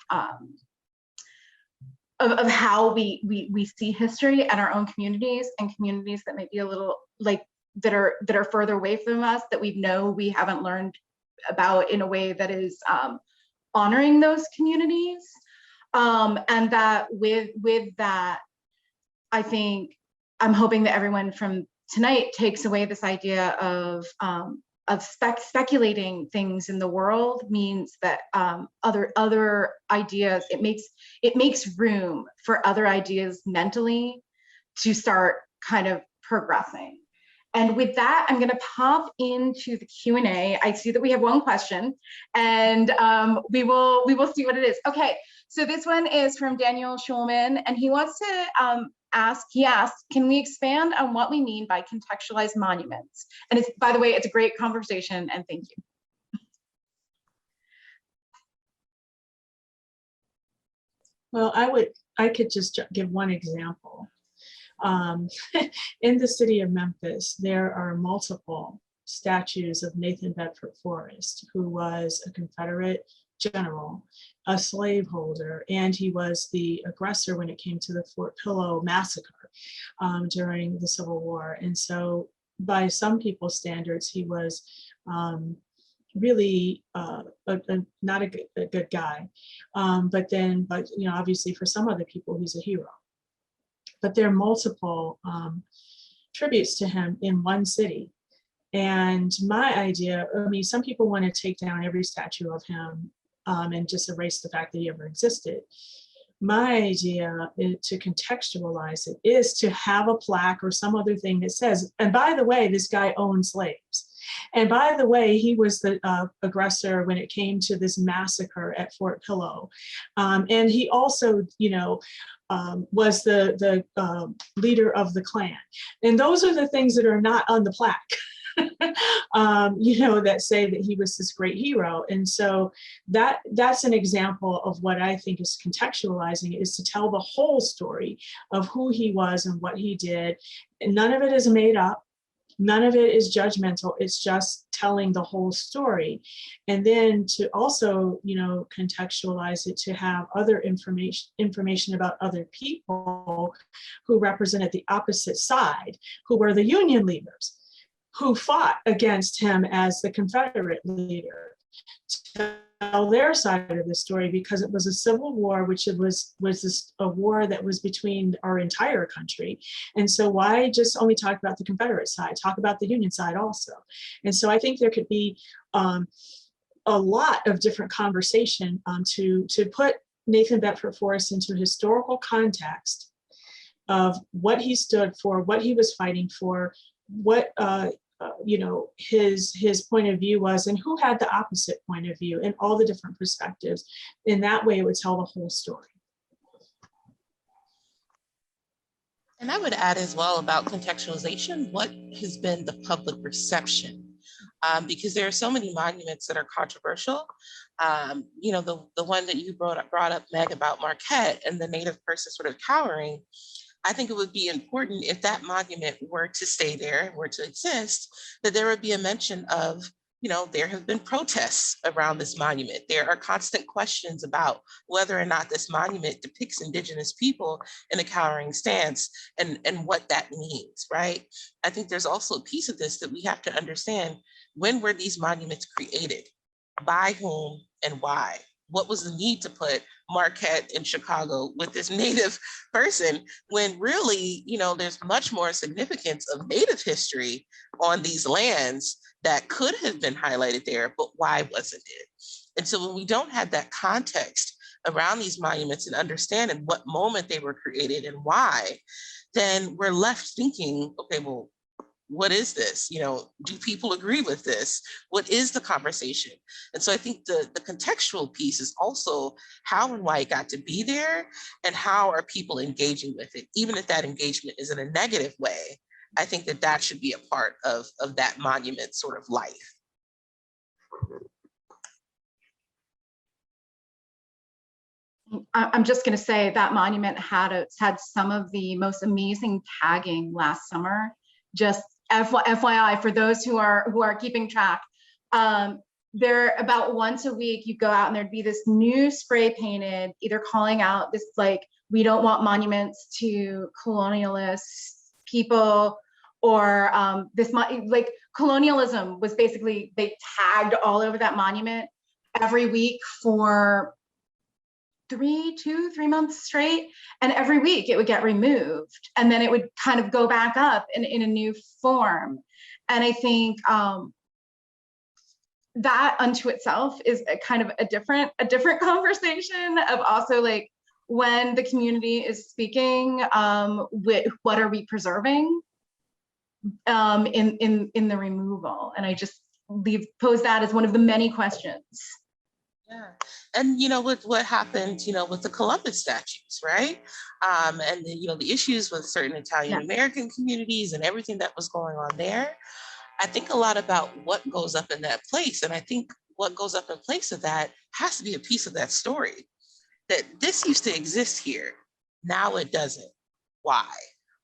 how we see history in our own communities, and communities that might be a little like that are further away from us, that we know we haven't learned about in a way that is honoring those communities. And that with that, I think I'm hoping that everyone from tonight takes away this idea of speculating things in the world means that other ideas, it makes room for other ideas mentally to start kind of progressing. And with that, I'm going to pop into the Q&A. I see that we have one question, and we will see what it is. Okay, so this one is from Daniel Schulman, and he wants to he asked, can we expand on what we mean by contextualized monuments? And it's, by the way, it's a great conversation, and thank you. Well, I could just give one example. In the city of Memphis, there are multiple statues of Nathan Bedford Forrest, who was a Confederate general, a slaveholder, and he was the aggressor when it came to the Fort Pillow massacre during the Civil War. And so by some people's standards, he was really not a good guy. But you know, obviously for some other people, he's a hero. But there are multiple tributes to him in one city. And my idea, I mean, some people want to take down every statue of him and just erase the fact that he ever existed. My idea to contextualize it is to have a plaque or some other thing that says, and by the way, this guy owned slaves. And by the way, he was the aggressor when it came to this massacre at Fort Pillow. And he also, you know, was the leader of the Klan. And those are the things that are not on the plaque, you know, that say that he was this great hero. And so that's an example of what I think is contextualizing, is to tell the whole story of who he was and what he did. And none of it is made up. None of it is judgmental. It's just telling the whole story. And then to also, you know, contextualize it, to have other information about other people who represented the opposite side, who were the Union leaders, who fought against him as the Confederate leader, to tell their side of the story, because it was a civil war, which was a war that was between our entire country. And so why just only talk about the Confederate side? Talk about the Union side also. And so I think there could be a lot of different conversation to put Nathan Bedford Forrest into historical context of what he stood for, what he was fighting for, what you know, his point of view was, and who had the opposite point of view, and all the different perspectives. In that way, it would tell the whole story. And I would add as well about contextualization, what has been the public perception? Because there are so many monuments that are controversial. You know, the one that you brought up, Meg, about Marquette and the Native person sort of cowering. I think it would be important, if that monument were to stay there, were to exist, that there would be a mention of, you know, there have been protests around this monument. There are constant questions about whether or not this monument depicts Indigenous people in a cowering stance, and what that means, right? I think there's also a piece of this that we have to understand. When were these monuments created? By whom and why? What was the need to put Marquette in Chicago with this Native person, when really, you know, there's much more significance of Native history on these lands that could have been highlighted there, but why wasn't it? And so when we don't have that context around these monuments and understand in what moment they were created and why, then we're left thinking, okay, well, what is this? You know, do people agree with this? What is the conversation? And so I think the contextual piece is also how and why it got to be there, and how are people engaging with it? Even if that engagement is in a negative way, I think that should be a part of that monument sort of life. I'm just going to say that monument had some of the most amazing tagging last summer. Just FYI, for those who are keeping track, There about once a week you go out and there'd be this new spray painted, either calling out this like, we don't want monuments to colonialist people, or this like colonialism was basically, they tagged all over that monument every week for 3 months straight, and every week it would get removed and then it would kind of go back up in a new form. And I think that unto itself is a kind of a different conversation of also like, when the community is speaking, what are we preserving in the removal? And I just pose that as one of the many questions. Yeah, and with what happened, with the Columbus statues, right? And the issues with certain Italian American communities and everything that was going on there. I think a lot about what goes up in that place, and I think what goes up in place of that has to be a piece of that story. That this used to exist here, now it doesn't. Why?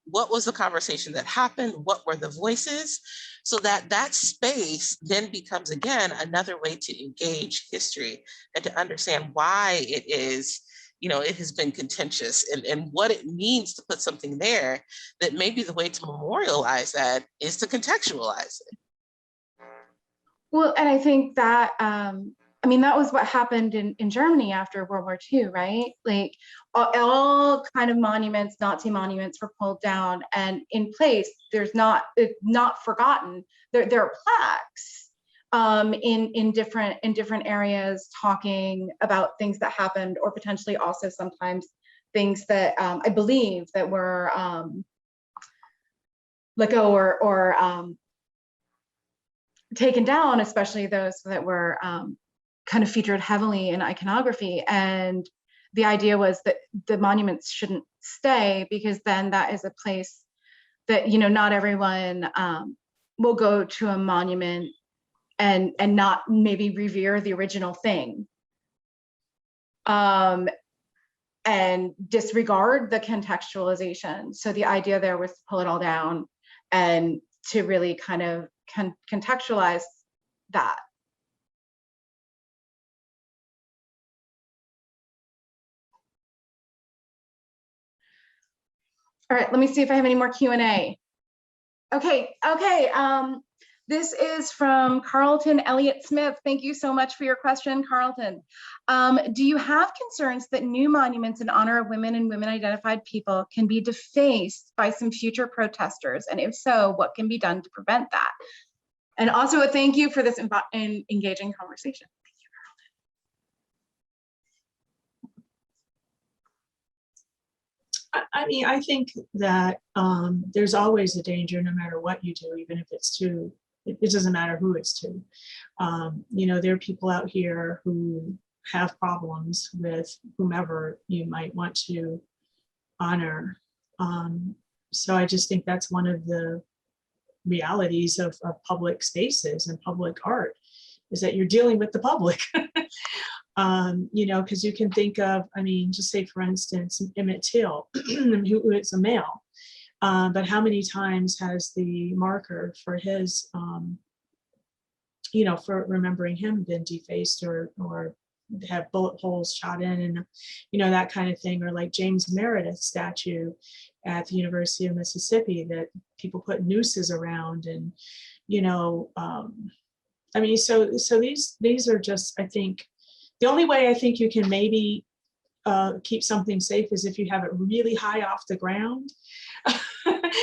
What was the conversation that happened? What were the voices? So that space then becomes, again, another way to engage history and to understand why it is, it has been contentious, and what it means to put something there, that maybe the way to memorialize that is to contextualize it. Well, and I think that, that was what happened in Germany after World War II, right? Like all kind of monuments, Nazi monuments were pulled down, and in place, it's not forgotten. There are plaques in different areas talking about things that happened, or potentially also sometimes things that I believe that were let go or taken down, especially those that were kind of featured heavily in iconography. And the idea was that the monuments shouldn't stay, because then that is a place that, not everyone will go to a monument and not maybe revere the original thing, and disregard the contextualization. So the idea there was to pull it all down and to really kind of contextualize that. All right, let me see if I have any more Q&A. Okay. This is from Carlton Elliott Smith. Thank you so much for your question, Carlton. Do you have concerns that new monuments in honor of women and women-identified people can be defaced by some future protesters? And if so, what can be done to prevent that? And also a thank you for this engaging conversation. Thank you, I think that there's always a danger, no matter what you do, even if it's to, it doesn't matter who it's to. There are people out here who have problems with whomever you might want to honor. So I just think that's one of the realities of public spaces and public art, is that you're dealing with the public. Because you can think of, just say for instance, Emmett Till, who is a male, but how many times has the marker for his, for remembering him been defaced or have bullet holes shot in, and that kind of thing, or like James Meredith's statue at the University of Mississippi that people put nooses around, and so these are just, I think, the only way I think you can maybe keep something safe is if you have it really high off the ground.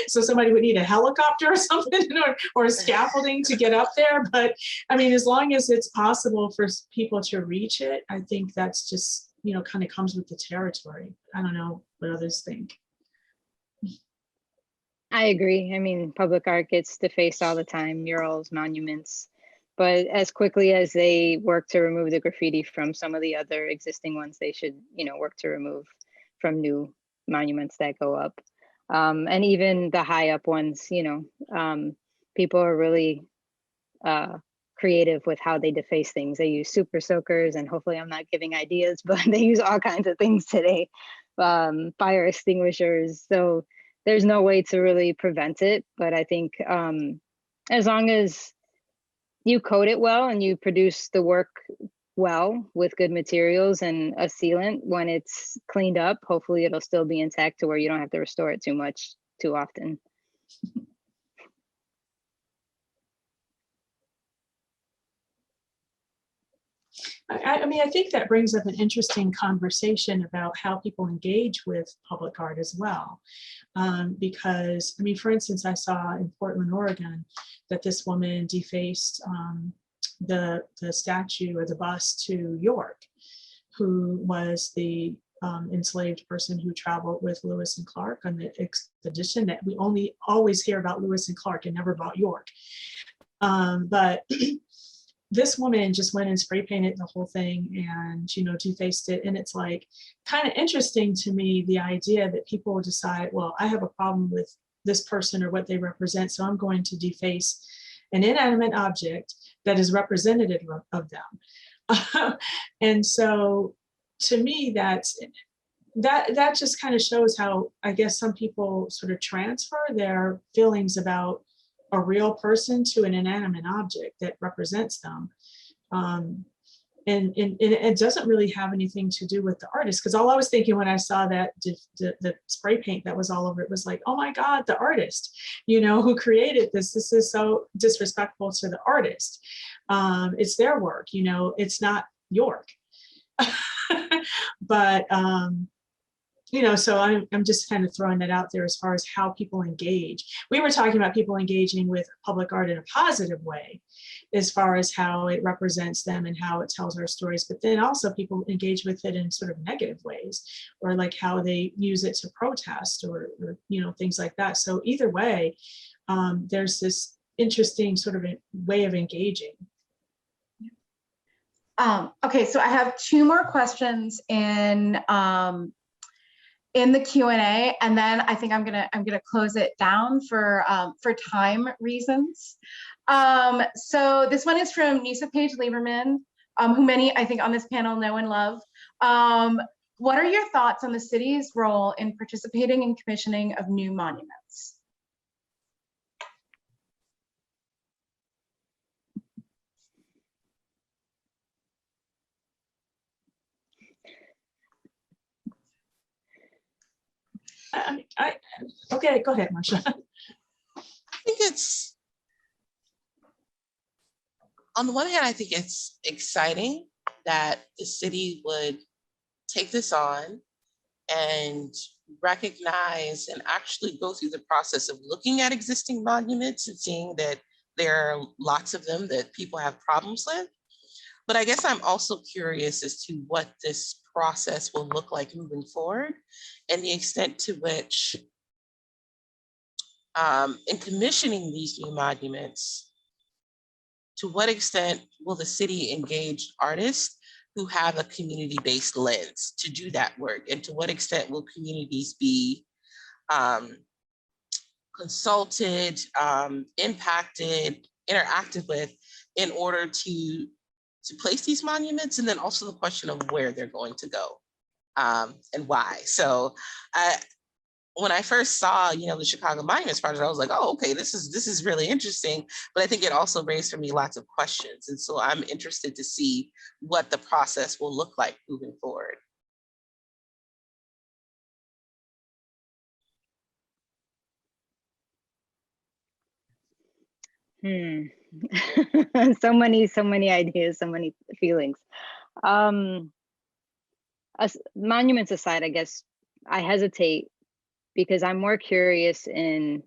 So somebody would need a helicopter or something, or scaffolding to get up there. But as long as it's possible for people to reach it, I think that's just, kind of comes with the territory. I don't know what others think. I agree. Public art gets defaced all the time, murals, monuments. But as quickly as they work to remove the graffiti from some of the other existing ones, they should, work to remove from new monuments that go up. And even the high up ones, people are really creative with how they deface things. They use super soakers, and hopefully I'm not giving ideas, but they use all kinds of things today, fire extinguishers. So there's no way to really prevent it. But I think as long as you code it well and you produce the work well with good materials and a sealant, when it's cleaned up, hopefully it'll still be intact to where you don't have to restore it too often. I mean, I think that brings up an interesting conversation about how people engage with public art as well. Because, I mean, for instance, I saw in Portland, Oregon, that this woman defaced the statue or the bust to York, who was the enslaved person who traveled with Lewis and Clark on the expedition. That we only always hear about Lewis and Clark and never about York. But this woman just went and spray painted the whole thing and, you know, defaced it. And it's like kind of interesting to me, the idea that people will decide, well, I have a problem with this person or what they represent, so I'm going to deface an inanimate object that is representative of them. And so to me, that just kind of shows how, I guess, some people sort of transfer their feelings about a real person to an inanimate object that represents them. And it doesn't really have anything to do with the artist, because all I was thinking when I saw that the spray paint that was all over it was like, oh my God, the artist, you know, who created this is so disrespectful to the artist. It's their work, you know, it's not York. But you know, so I'm just kind of throwing that out there as far as how people engage. We were talking about people engaging with public art in a positive way, as far as how it represents them and how it tells our stories. But then also people engage with it in sort of negative ways, or like how they use it to protest or you know, things like that. So either way, there's this interesting sort of a way of engaging. Okay, so I have two more questions in the Q&A, and then I think I'm gonna close it down for time reasons. So this one is from Nisa Page Lieberman, who many I think on this panel know and love. What are your thoughts on the city's role in participating in commissioning of new monuments? Okay, go ahead, Marcia. I think it's, on the one hand, I think it's exciting that the city would take this on and recognize and actually go through the process of looking at existing monuments and seeing that there are lots of them that people have problems with. But I guess I'm also curious as to what this process will look like moving forward, and the extent to which in commissioning these new monuments, to what extent will the city engage artists who have a community-based lens to do that work? And to what extent will communities be consulted, impacted, interacted with in order to place these monuments? And then also the question of where they're going to go and why. So when I first saw, you know, the Chicago Monuments Project, I was like, oh, okay, this is really interesting. But I think it also raised for me lots of questions. And so I'm interested to see what the process will look like moving forward. So many ideas, so many feelings. Monuments aside, I guess I hesitate because I'm more curious in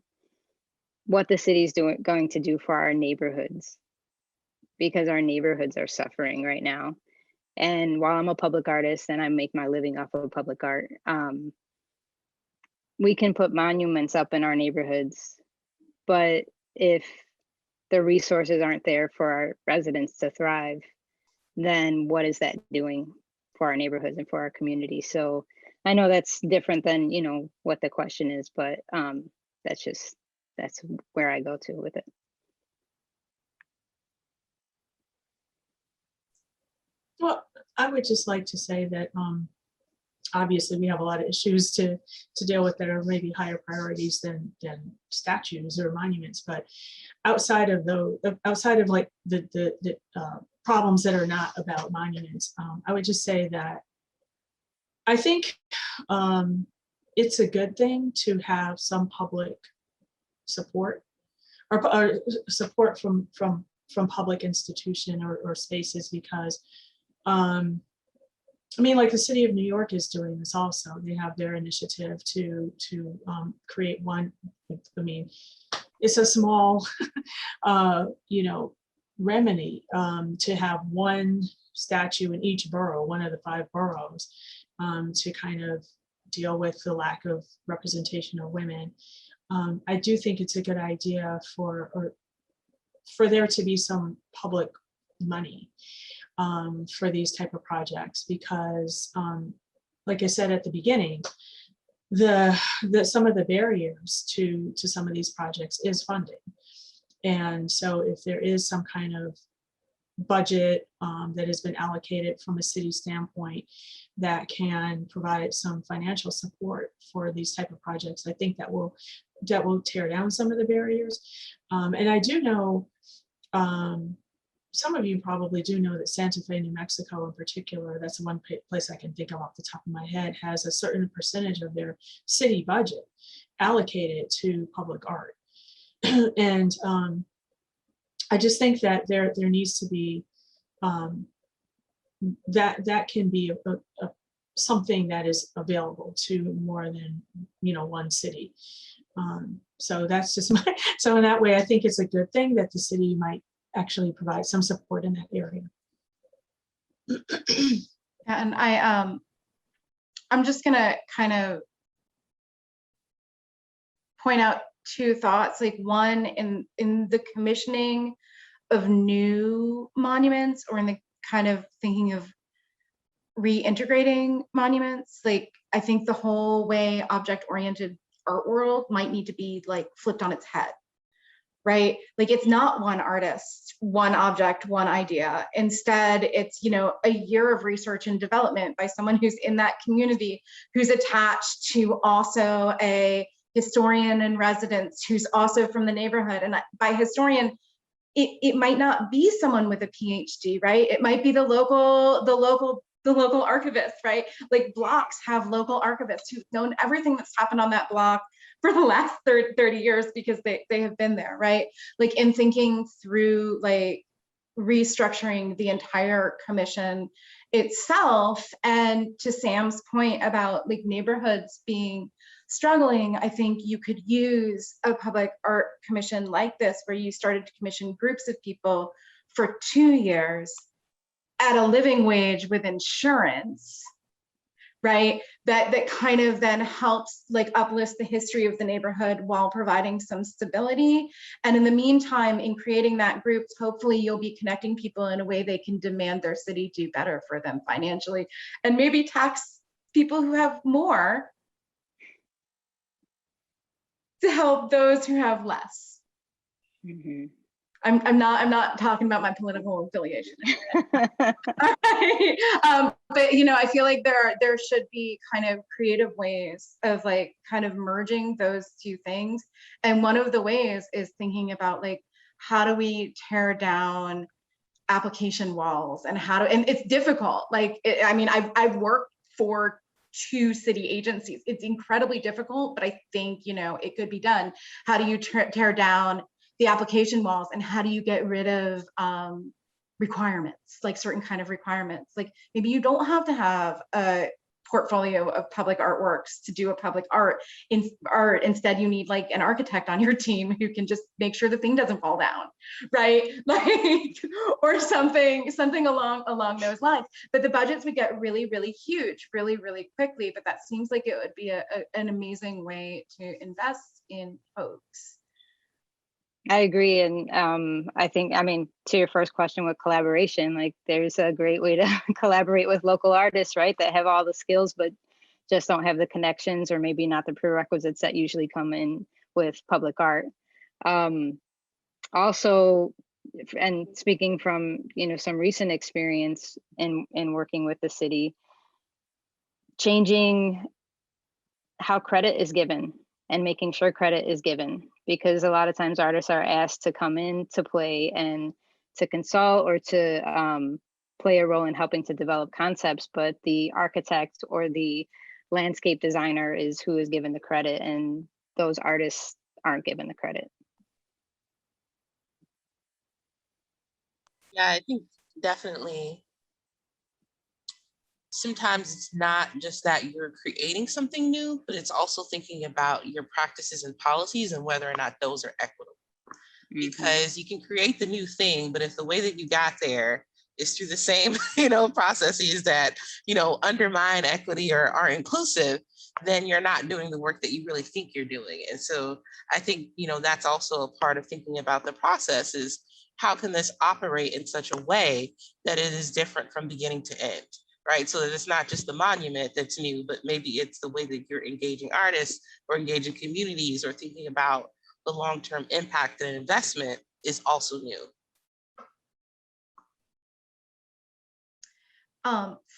what the city's going to do for our neighborhoods, because our neighborhoods are suffering right now. And while I'm a public artist and I make my living off of public art, we can put monuments up in our neighborhoods, but if the resources aren't there for our residents to thrive, then what is that doing for our neighborhoods and for our community? So I know that's different than, you know, what the question is, but that's where I go to with it. Well, I would just like to say that obviously we have a lot of issues to deal with that are maybe higher priorities than statues or monuments. But outside of like the problems that are not about monuments, I would just say that I think it's a good thing to have some public support or support from public institution or spaces, because I mean, like the city of New York is doing this also. They have their initiative to create one. I mean, it's a small, remedy to have one statue in each borough, one of the 5 boroughs, to kind of deal with the lack of representation of women. I do think it's a good idea for there to be some public money for these type of projects, because like I said at the beginning, some of the barriers to some of these projects is funding. And so if there is some kind of budget that has been allocated from a city standpoint that can provide some financial support for these type of projects, I think that will tear down some of the barriers. And I do know, some of you probably do know that Santa Fe, New Mexico in particular, that's the one place I can think of off the top of my head, has a certain percentage of their city budget allocated to public art. And I just think that there needs to be that can be something that is available to more than one city. So that's just so in that way, I think it's a good thing that the city might actually provide some support in that area. And I'm just gonna kind of point out 2 thoughts. Like, one, in the commissioning of new monuments, or in the kind of thinking of reintegrating monuments, like I think the whole way object-oriented art world might need to be like flipped on its head. Right? Like, it's not one artist, one object, one idea. Instead, it's, a year of research and development by someone who's in that community, who's attached to also a historian in residence, who's also from the neighborhood. And by historian, it might not be someone with a PhD, right? It might be the local archivist, right? Like, blocks have local archivists who've known everything that's happened on that block for the last 30 years because they have been there, right? Like, in thinking through like restructuring the entire commission itself. And to Sam's point about like neighborhoods being struggling, I think you could use a public art commission like this, where you started to commission groups of people for 2 years at a living wage with insurance, right? That kind of then helps like uplift the history of the neighborhood while providing some stability. And in the meantime, in creating that group, hopefully you'll be connecting people in a way they can demand their city do better for them financially, and maybe tax people who have more to help those who have less. Mm-hmm. I'm not talking about my political affiliation. But I feel like there should be kind of creative ways of like kind of merging those 2 things. And one of the ways is thinking about like, how do we tear down application walls, and and it's difficult. Like, I've worked for 2 city agencies. It's incredibly difficult, but I think, it could be done. How do you tear down the application walls, and how do you get rid of requirements, like certain kind of requirements? Like, maybe you don't have to have a portfolio of public artworks to do a public art. Instead, you need like an architect on your team who can just make sure the thing doesn't fall down, right? Like, or something along those lines. But the budgets would get really, really huge, really, really quickly. But that seems like it would be an amazing way to invest in folks. I agree. And I think, to your first question with collaboration, like there's a great way to collaborate with local artists, right? That have all the skills, but just don't have the connections, or maybe not the prerequisites that usually come in with public art. Also, and speaking from, some recent experience in working with the city, changing how credit is given and making sure credit is given, because a lot of times artists are asked to come in to play and to consult or to play a role in helping to develop concepts, but the architect or the landscape designer is who is given the credit, and those artists aren't given the credit. Yeah, I think definitely sometimes it's not just that you're creating something new, but it's also thinking about your practices and policies and whether or not those are equitable. Because you can create the new thing, but if the way that you got there is through the same, processes that, undermine equity or are inclusive, then you're not doing the work that you really think you're doing. And so I think, that's also a part of thinking about the process is how can this operate in such a way that it is different from beginning to end, right? So that it's not just the monument that's new, but maybe it's the way that you're engaging artists or engaging communities or thinking about the long-term impact and investment is also new.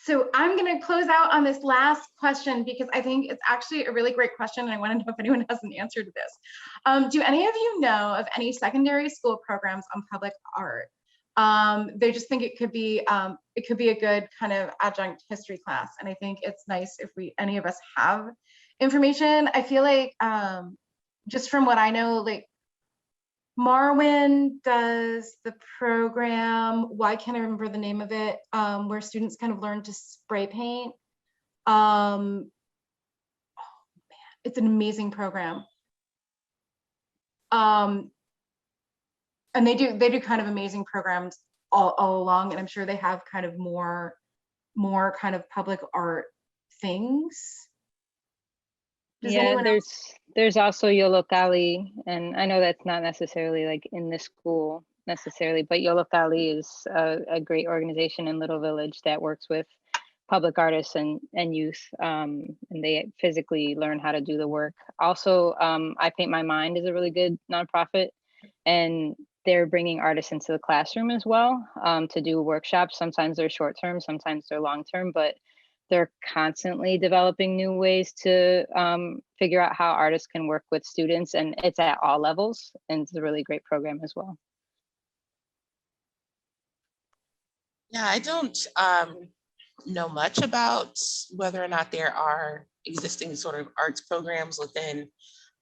So I'm going to close out on this last question because I think it's actually a really great question, and I want to know if anyone has an answer to this. Do any of you know of any secondary school programs on public art? They just think it could be a good kind of adjunct history class, and I think it's nice if any of us have information. I feel like just from what I know, like Marwin does the program, why can't I remember the name of it, where students kind of learn to spray paint. Oh man, it's an amazing program. And they do kind of amazing programs all along, and I'm sure they have kind of more kind of public art things. Yeah, there's also Yollocalli, and I know that's not necessarily like in this school necessarily, but Yollocalli is a great organization in Little Village that works with public artists and youth, and they physically learn how to do the work. Also, I Paint My Mind is a really good nonprofit, and they're bringing artists into the classroom as well to do workshops. Sometimes they're short term, sometimes they're long term, but they're constantly developing new ways to figure out how artists can work with students, and it's at all levels, and it's a really great program as well. Yeah, I don't know much about whether or not there are existing sort of arts programs within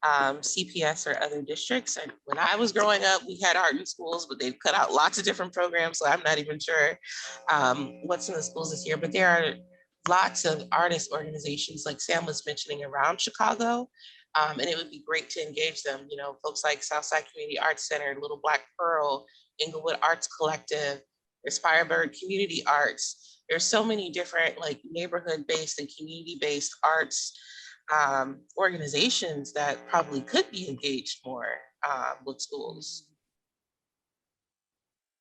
CPS or other districts. And when I was growing up, we had art in schools, but they've cut out lots of different programs, so I'm not even sure what's in the schools this year, but there are lots of artist organizations like Sam was mentioning around Chicago, and it would be great to engage them. Folks like Southside Community Arts Center, Little Black Pearl, Inglewood Arts Collective, there's Firebird Community Arts. There's so many different like neighborhood-based and community-based arts organizations that probably could be engaged more with schools.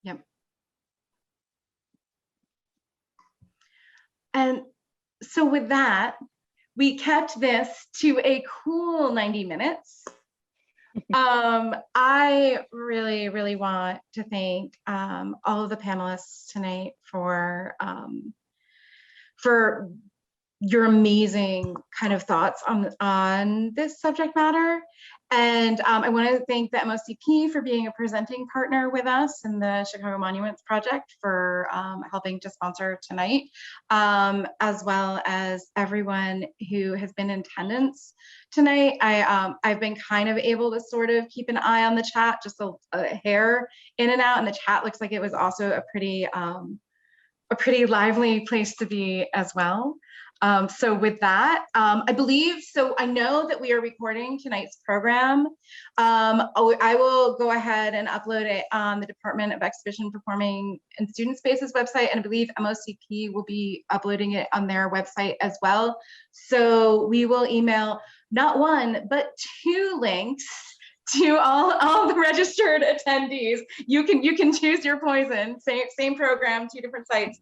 Yep. And so with that, we kept this to a cool 90 minutes. I really, really want to thank all of the panelists tonight for your amazing kind of thoughts on this subject matter. And I want to thank the MOCP for being a presenting partner with us in the Chicago Monuments Project for helping to sponsor tonight, as well as everyone who has been in attendance tonight. I've been kind of able to sort of keep an eye on the chat, just a hair in and out, and the chat looks like it was also a pretty lively place to be as well. So with that, I know that we are recording tonight's program. I will go ahead and upload it on the Department of Exhibition, Performing and Student Spaces website, and I believe MOCP will be uploading it on their website as well. So we will email not one, but 2 links to all the registered attendees. You can choose your poison. Same program, 2 different sites.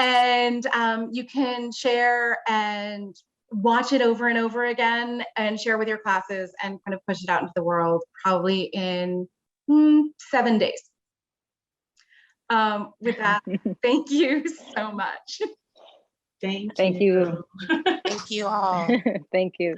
And you can share and watch it over and over again and share with your classes and kind of push it out into the world probably in 7 days. With that, thank you so much. Thank Thank you. Thank you all. Thank you.